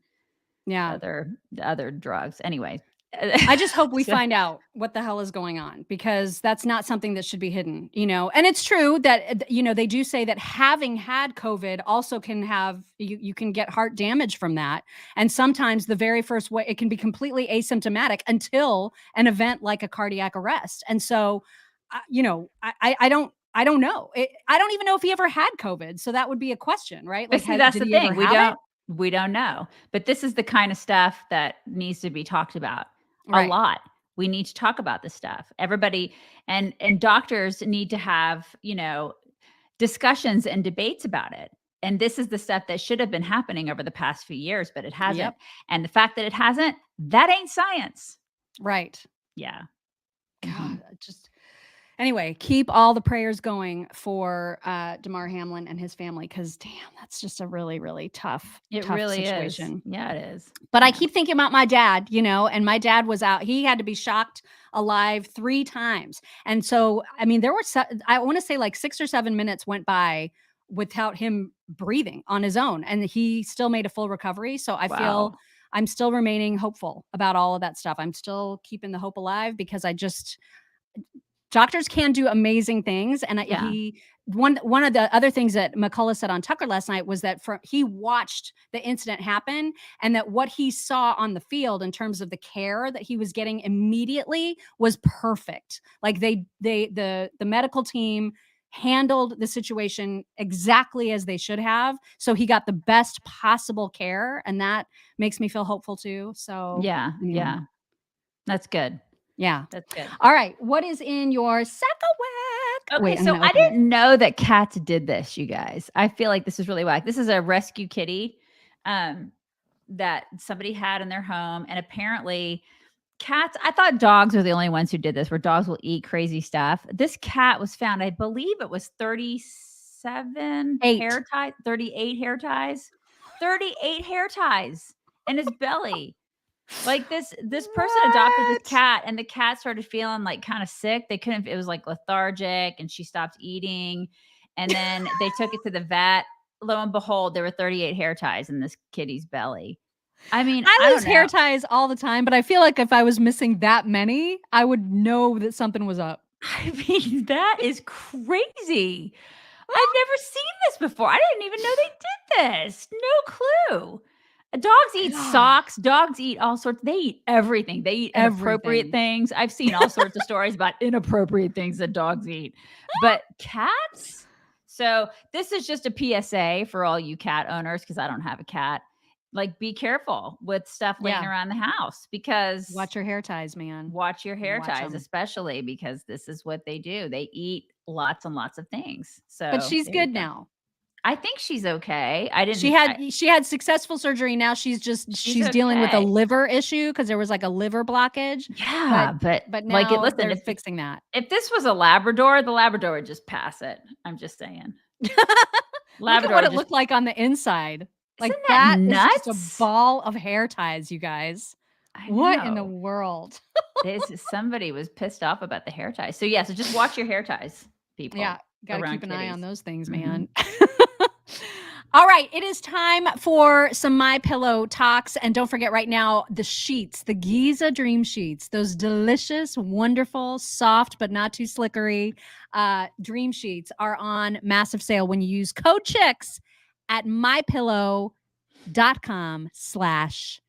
B: other drugs. Anyway,
A: I just hope we find out what the hell is going on, because that's not something that should be hidden, And it's true that, they do say that having had COVID also can have, you can get heart damage from that. And sometimes the very first way, it can be completely asymptomatic until an event like a cardiac arrest. And so, I don't know. I don't even know if he ever had COVID. So that would be a question, right?
B: Like, that's the thing. We don't know. But this is the kind of stuff that needs to be talked about a lot. We need to talk about this stuff. Everybody and doctors need to have, discussions and debates about it. And this is the stuff that should have been happening over the past few years, but it hasn't.
A: Yep.
B: And the fact that it hasn't, that ain't science.
A: Right.
B: Yeah.
A: God, just anyway, keep all the prayers going for Demar Hamlin and his family, because damn, that's just a really, really tough
B: really
A: situation.
B: is. Yeah, it is.
A: But I keep thinking about my dad, and my dad was out. He had to be shocked alive 3 times. And so, I mean, there were, I want to say like 6 or 7 minutes went by without him breathing on his own. And he still made a full recovery. So I feel I'm still remaining hopeful about all of that stuff. I'm still keeping the hope alive, because doctors can do amazing things. And one of the other things that McCullough said on Tucker last night was that he watched the incident happen, and that what he saw on the field in terms of the care that he was getting immediately was perfect. Like the medical team handled the situation exactly as they should have. So he got the best possible care, and that makes me feel hopeful too. So
B: yeah. That's good.
A: Yeah.
B: That's good.
A: All right. What is in your sack-a-whack?
B: Okay, so I didn't know that cats did this, you guys. I feel like this is really whack. This is a rescue kitty that somebody had in their home. And apparently cats, I thought dogs were the only ones who did this, where dogs will eat crazy stuff. This cat was found, I believe it was 38 hair ties. 38 hair ties in his belly. Like this person adopted this cat, and the cat started feeling like kind of sick. It was like lethargic, and she stopped eating. And then they took it to the vet. Lo and behold, there were 38 hair ties in this kitty's belly. I mean,
A: I lose hair ties all the time, but I feel like if I was missing that many, I would know that something was up.
B: I mean, that is crazy. I've never seen this before. I didn't even know they did this. No clue. Dogs eat socks. Dogs eat all sorts. They eat everything. They eat inappropriate things. I've seen all sorts of stories about inappropriate things that dogs eat. But cats? So this is just a PSA for all you cat owners, because I don't have a cat. Like, be careful with stuff laying around the house, because
A: watch your hair ties, man.
B: Watch your hair ties, especially because this is what they do. They eat lots and lots of things. So,
A: but she's good now.
B: I think she's okay.
A: She had successful surgery. Now she's dealing with a liver issue, because there was like a liver blockage.
B: Yeah, but
A: now
B: like, listen,
A: they're fixing that.
B: If this was a Labrador, the Labrador would just pass it. I'm just saying.
A: Look at what it looked like on the inside. Like, that is just a ball of hair ties, you guys. What in the world?
B: Somebody was pissed off about the hair ties. So so just watch your hair ties, people.
A: Yeah, gotta keep an eye on those things, man. All right, it is time for some MyPillow talks. And don't forget, right now, the sheets, the Giza Dream Sheets, those delicious, wonderful, soft, but not too slickery dream sheets are on massive sale when you use code CHICKS at mypillow.com/chicks.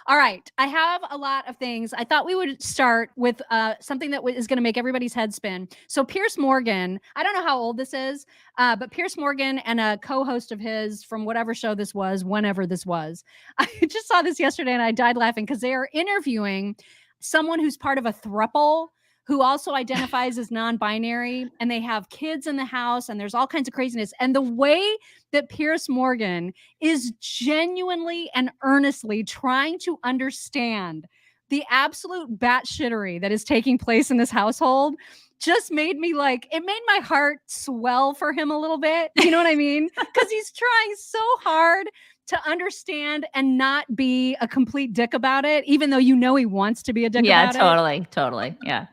A: All right. I have a lot of things. I thought we would start with something that is going to make everybody's head spin. So Piers Morgan, I don't know how old this is, but Piers Morgan and a co-host of his from whatever show this was, whenever this was, I just saw this yesterday and I died laughing, because they are interviewing someone who's part of a throuple who also identifies as non-binary, and they have kids in the house, and there's all kinds of craziness. And the way that Piers Morgan is genuinely and earnestly trying to understand the absolute batshittery that is taking place in this household just made me it made my heart swell for him a little bit. You know what I mean? Because he's trying so hard to understand and not be a complete dick about it, even though he wants to be a dick about it.
B: Yeah, totally. Yeah.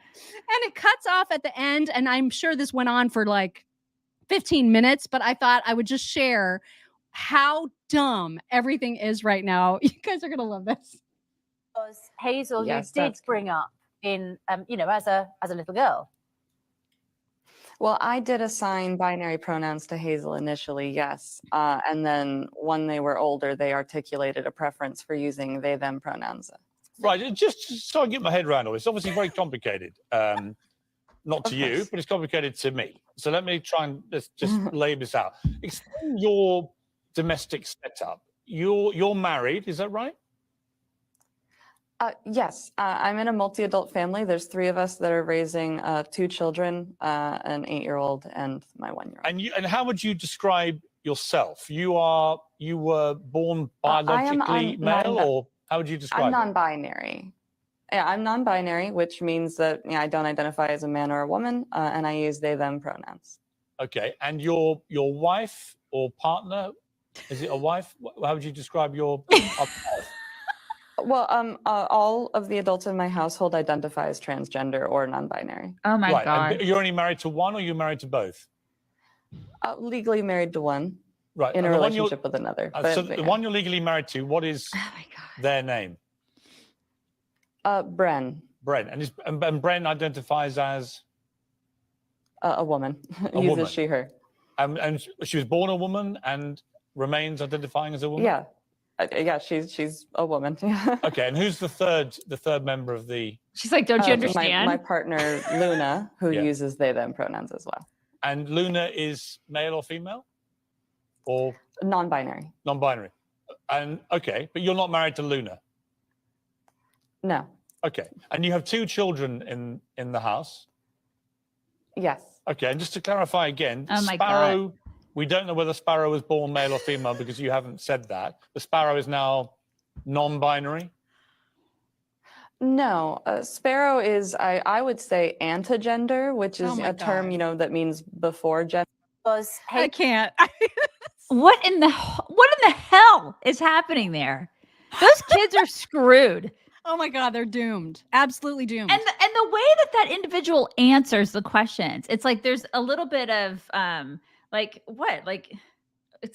A: And it cuts off at the end. And I'm sure this went on for like 15 minutes, but I thought I would just share how dumb everything is right now. You guys are going to love this.
J: Hazel, you did bring up in, as a little girl.
K: Well, I did assign binary pronouns to Hazel initially, yes. And then when they were older, they articulated a preference for using they, them pronouns.
L: Right, just so I get my head around all this. Obviously very complicated. Not to you, but it's complicated to me. So let me try and just lay this out. Explain your domestic setup. You're married, is that right?
K: Yes, I'm in a multi-adult family. There's 3 of us that are raising 2 children, an 8-year-old and my 1-year-old.
L: And how would you describe yourself? You were born biologically male, or how would you describe
K: I'm non-binary. Yeah, I'm non-binary, which means that I don't identify as a man or a woman, and I use they, them pronouns.
L: Okay, and your wife or partner, is it a wife? How would you describe your
K: Well, all of the adults in my household identify as transgender or non-binary.
B: Oh my
L: right,
B: God.
L: and you're only married to one, or you're married to both?
K: Legally married to one.
L: Right.
K: In a relationship with another.
L: So the one you're legally married to, what is their name?
K: Bren.
L: Bren. And Bren identifies as?
K: A woman.
L: A
K: Uses
L: woman.
K: she, her.
L: And she was born a woman and remains identifying as a woman?
K: Yeah. Yeah, she's a woman.
L: Okay, and who's the third member of the?
B: She's like, don't you understand?
K: My partner Luna, who uses they them pronouns as well.
L: And Luna is male or female, or
K: non-binary?
L: Non-binary. And okay, but you're not married to Luna.
K: No.
L: Okay, and you have 2 children in the house.
K: Yes.
L: Okay, and just to clarify again,
B: Oh my
L: Sparrow.
B: God.
L: We don't know whether Sparrow was born male or female because you haven't said that. The Sparrow is now non-binary?
K: No, Sparrow is, I would say, antigender, which is a term, that means before gender.
A: I can't.
B: What in the hell is happening there? Those kids are screwed.
A: Oh my God, they're doomed. Absolutely doomed.
B: And the way that individual answers the questions, it's like there's a little bit of like what? Like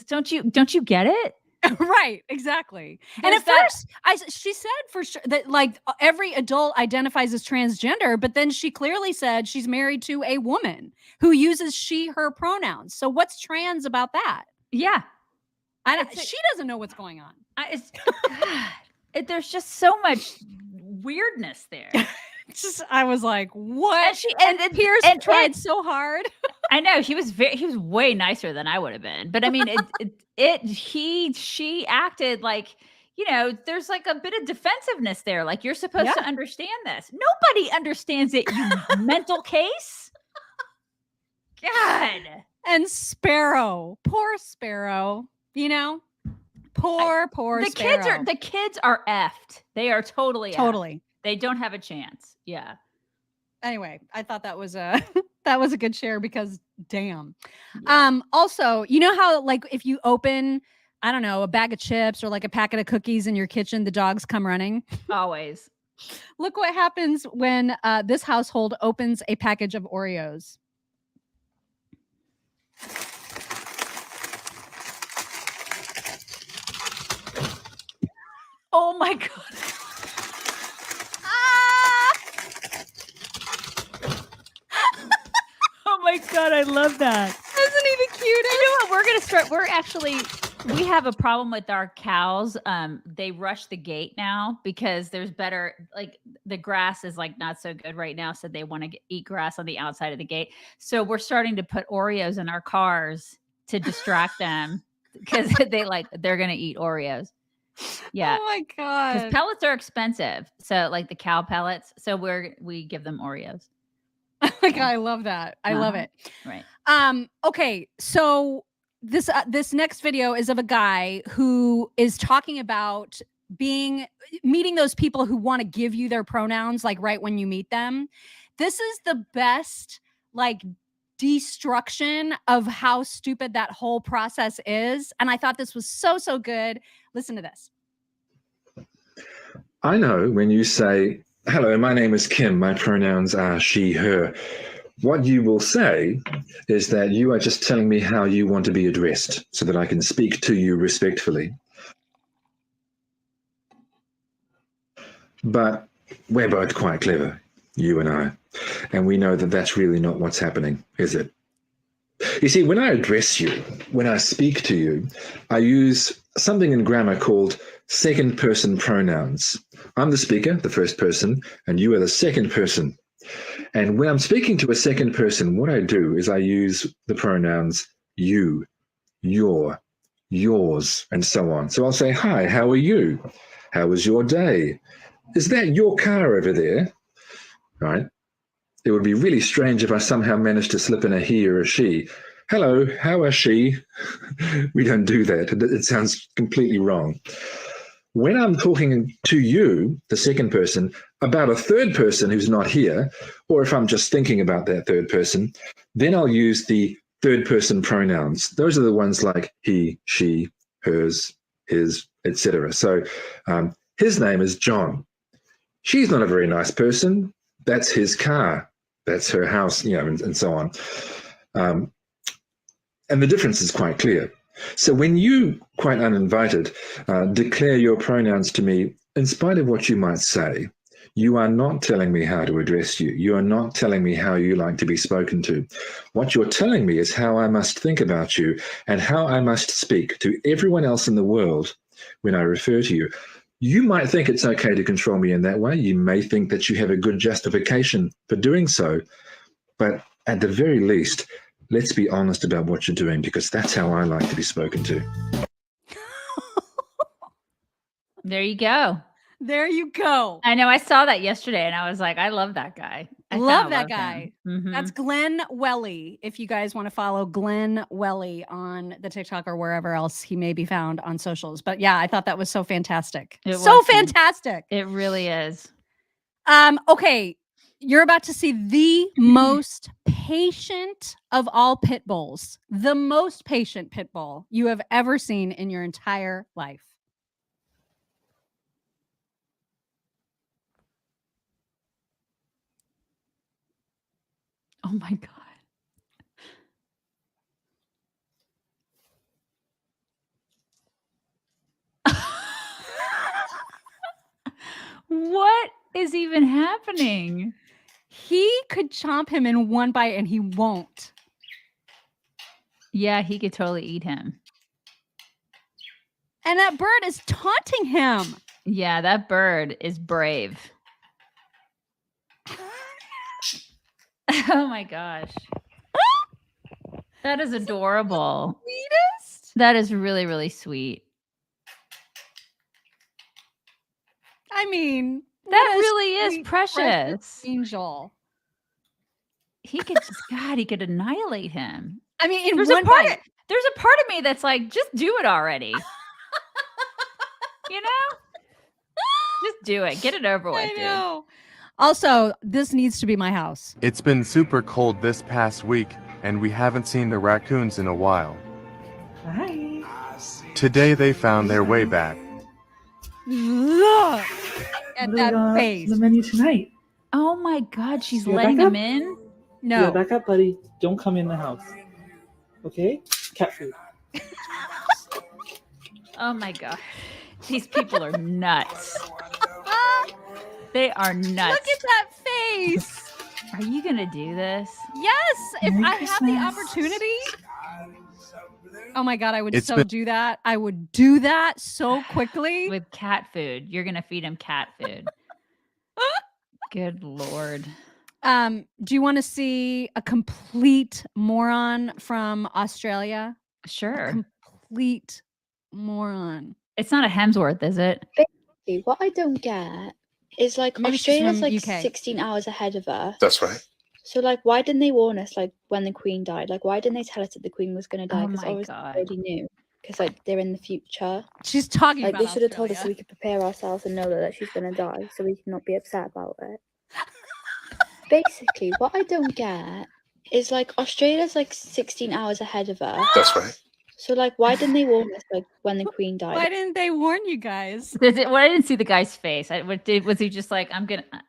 B: don't you get it?
A: Right, exactly.
B: There's
A: and at first, she said for sure that like every adult identifies as transgender, but then she clearly said she's married to a woman who uses she, her pronouns. So what's trans about that?
B: Yeah.
A: She doesn't know what's going on.
B: There's just so much weirdness there.
A: I was like, what? And Pierce tried so hard.
B: I know he was way nicer than I would have been. But I mean, she acted like, there's like a bit of defensiveness there. Like you're supposed to understand this. Nobody understands it, you mental case. God.
A: And Sparrow, poor Sparrow, poor Sparrow.
B: The kids are effed. They are totally
A: Totally.
B: Effed. They don't have a chance. Yeah.
A: Anyway, I thought that was a good share because damn. Also, you know how like if you open, I don't know, a bag of chips or like a packet of cookies in your kitchen, the dogs come running?
B: Always.
A: Look what happens when this household opens a package of Oreos.
B: Oh my God. Oh my God, I love that.
A: Isn't he the cutest?
B: You know what? We're going to start. We have a problem with our cows. They rush the gate now because there's better, like the grass is like not so good right now. So they want to eat grass on the outside of the gate. So we're starting to put Oreos in our cars to distract them because they're going to eat Oreos. Yeah.
A: Oh my God.
B: Because pellets are expensive. So like the cow pellets. So we give them Oreos.
A: Like I love that. I love it.
B: Right.
A: Okay. So this next video is of a guy who is talking about meeting those people who want to give you their pronouns, like right when you meet them. This is the best, like, destruction of how stupid that whole process is. And I thought this was so good. Listen to this.
M: I know when you say, hello, my name is Kim. My pronouns are she, her. What you will say is that you are just telling me how you want to be addressed so that I can speak to you respectfully. But we're both quite clever, you and I. And we know that that's really not what's happening, is it? You see, when I address you, when I speak to you, I use something in grammar called second person pronouns. I'm the speaker, the first person, and you are the second person. And when I'm speaking to a second person, what I do is I use the pronouns you, your, yours, and so on. So I'll say, hi, how are you? How was your day? is that your car over there? Right? It would be really strange if I somehow managed to slip in a he or a she. Hello, how is she? We don't do that. It sounds completely wrong. When I'm talking to you, the second person, about a third person who's not here, or if I'm just thinking about that third person, then I'll use the third person pronouns. Those are the ones like he, she, hers, his, etc. So his name is John. She's not a very nice person. That's his car. That's her house, and so on. And the difference is quite clear. So when you, quite uninvited, declare your pronouns to me, in spite of what you might say, you are not telling me how to address you. You are not telling me how you like to be spoken to. What you're telling me is how I must think about you and how I must speak to everyone else in the world when I refer to you. You might think it's okay to control me in that way. You may think that you have a good justification for doing so. But at the very least, let's be honest about what you're doing, because that's how I like to be spoken to.
B: There you go.
A: There you go.
B: I know. I saw that yesterday and I was like, I love that guy. I
A: Love
B: kinda
A: that guy.
B: him.
A: That's Glenn Welly. If you guys want to follow Glenn Welly on the TikTok or wherever else he may be found on socials. But yeah, I thought that was so fantastic. Fantastic.
B: It really is.
A: Okay. You're about to see the most patient of all pit bulls, the most patient pit bull you have ever seen in your entire life.
B: Oh my God. What is even happening?
A: He could chomp him in one bite and he won't.
B: Yeah, he could totally eat him.
A: And that bird is taunting him.
B: Yeah, that bird is brave. Oh my gosh. That is adorable.
A: Sweetest.
B: That is really, really sweet.
A: I mean,
B: that really is precious.
A: Angel.
B: He could he could annihilate him.
A: I mean,
B: there's a part of me that's like, just do it already. You know? Just do it. Get it over with.
A: I know. Also, this needs to be my house.
N: It's been super cold this past week, and we haven't seen the raccoons in a while.
O: Hi.
N: Today they found their way back.
A: Look at that face.
O: The menu tonight.
B: Oh my God, she's
O: You're
B: letting
O: back
B: him
O: up?
B: in?
A: No.
O: Yeah, back up, buddy. Don't come in the house. Okay? Cat food.
B: Oh my God. These people are nuts. They are nuts.
A: Look at that face.
B: Are you going to do this?
A: Yes. If
O: Merry
A: I have the
O: Christmas.
A: opportunity. Oh my God, I would
N: It's
A: so
N: been-
A: do that. I would do that so quickly.
B: With cat food. You're going to feed him cat food. Good Lord.
A: Do you want to see a complete moron from Australia?
B: Sure.
A: A complete moron.
B: It's not a Hemsworth, is it?
P: Basically, what I don't get is like
A: Maybe she's
P: Australia's
A: from
P: like
A: UK.
P: 16 hours ahead of us.
G: That's right.
P: So like, why didn't they warn us like when the Queen died? Like, why didn't they tell us that the Queen was going to die?
B: Oh
P: Because
B: my
P: obviously
B: God.
P: they already knew. Because like they're in the future.
A: She's talking
P: Like
A: about
P: they should have told us so
A: Australia.
P: we could prepare ourselves and know that she's going to die, so we can not be upset about it. Basically, what I don't get is like Australia's like 16 hours ahead of us.
G: That's right.
P: So like, why didn't they warn us like when the Queen died?
A: Why didn't they warn you guys?
B: Well, I didn't see the guy's face. Was he just like,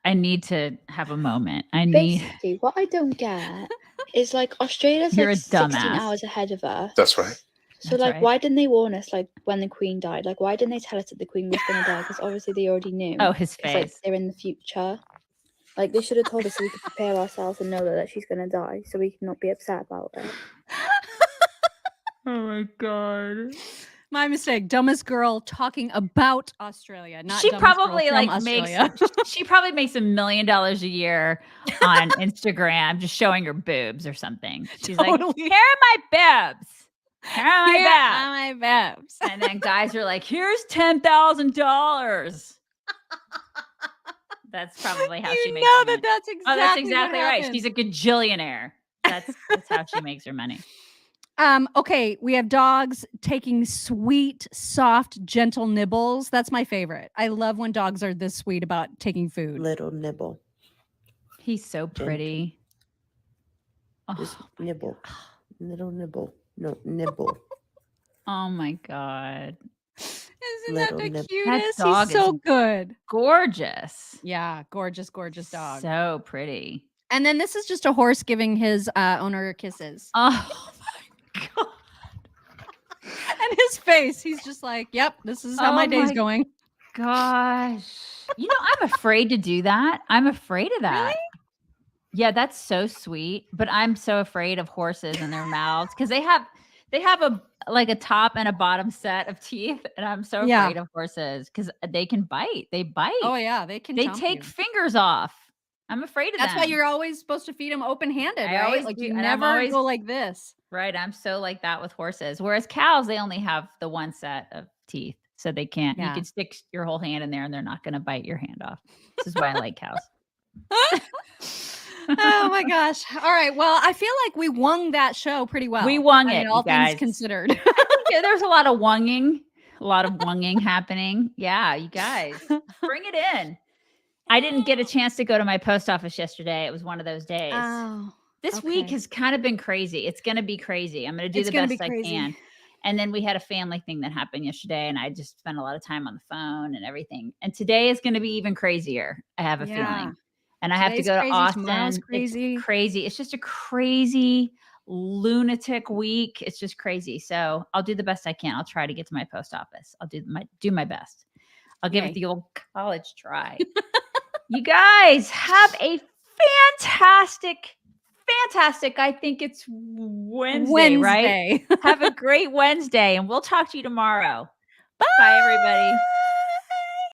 B: I need to have a moment.
P: Basically, what I don't get is like Australia's
B: You're
P: like
B: a
P: 16
B: dumbass.
P: hours ahead of us.
G: That's right.
P: So
B: That's
P: like,
B: right.
P: why didn't they warn us like when the Queen died? Like, why didn't they tell us that the Queen was going to die? Because obviously they already knew.
B: Oh, his
P: 'Cause, like,
B: face.
P: they're in the future. Like they should have told us so we could prepare ourselves and know that she's going to die, so we can not be upset about it.
B: Oh my God.
A: My mistake. Dumbest girl talking about Australia, not
B: She
A: dumbest girl
B: probably
A: from
B: like
A: Australia.
B: she probably makes $1 million a year on Instagram just showing her boobs or something. She's
A: Totally.
B: like, here are my boobs. Here are my
A: Here
B: boobs.
A: are my boobs.
B: And then guys are like, here's $10,000. That's probably how she makes
A: know
B: her
A: that
B: money.
A: that's exactly
B: Oh, that's
A: what
B: exactly right.
A: happens.
B: She's a gajillionaire. That's how she makes her money.
A: Okay, we have dogs taking sweet, soft, gentle nibbles. That's my favorite. I love when dogs are this sweet about taking food.
Q: Little nibble.
B: He's so pretty.
Q: Just nibble. Little nibble. No, nibble.
B: Oh my God.
A: Isn't
Q: Little
A: that the
Q: nibble.
A: cutest?
B: That dog
A: He's so
B: is
A: good.
B: Gorgeous.
A: Yeah, gorgeous, gorgeous dog.
B: So pretty.
A: And then this is just a horse giving his owner kisses.
B: Oh my God.
A: And his face, he's just like, yep, this is how my day's going.
B: Gosh. You know, I'm afraid to do that. I'm afraid of that.
A: Really?
B: Yeah, that's so sweet. But I'm so afraid of horses and their mouths because they have a top and a bottom set of teeth. And I'm so afraid of horses because they can bite. They bite.
A: Oh, yeah, they can.
B: They
A: chomp
B: take
A: you.
B: fingers off. I'm afraid of
A: That's
B: them.
A: why you're always supposed to feed them open-handed,
B: I
A: right?
B: always
A: Like
B: do,
A: you
B: and I'm
A: never
B: always-
A: go like this.
B: Right. I'm so like that with horses. Whereas cows, they only have the one set of teeth. So they can't, you can stick your whole hand in there and they're not going to bite your hand off. This is why I like cows.
A: Oh my gosh. All right. Well, I feel like we wung that show pretty well.
B: We wung
A: I mean,
B: it,
A: all
B: you guys.
A: things considered.
B: Yeah, there's a lot of wunging happening. Yeah, you guys, bring it in. I didn't get a chance to go to my post office yesterday. It was one of those days.
A: Oh,
B: this week has kind of been crazy. It's going to be crazy. I'm going to do the best I can. And then we had a family thing that happened yesterday, and I just spent a lot of time on the phone and everything. And today is going to be even crazier. I have a feeling. And I have to go to Austin.
A: Crazy.
B: It's crazy. It's just a crazy lunatic week. It's just crazy. So I'll do the best I can. I'll try to get to my post office. I'll do my best. I'll give it the old college try. You guys have a fantastic, I think it's Wednesday. Right? Have a great Wednesday, and we'll talk to you tomorrow. Bye everybody.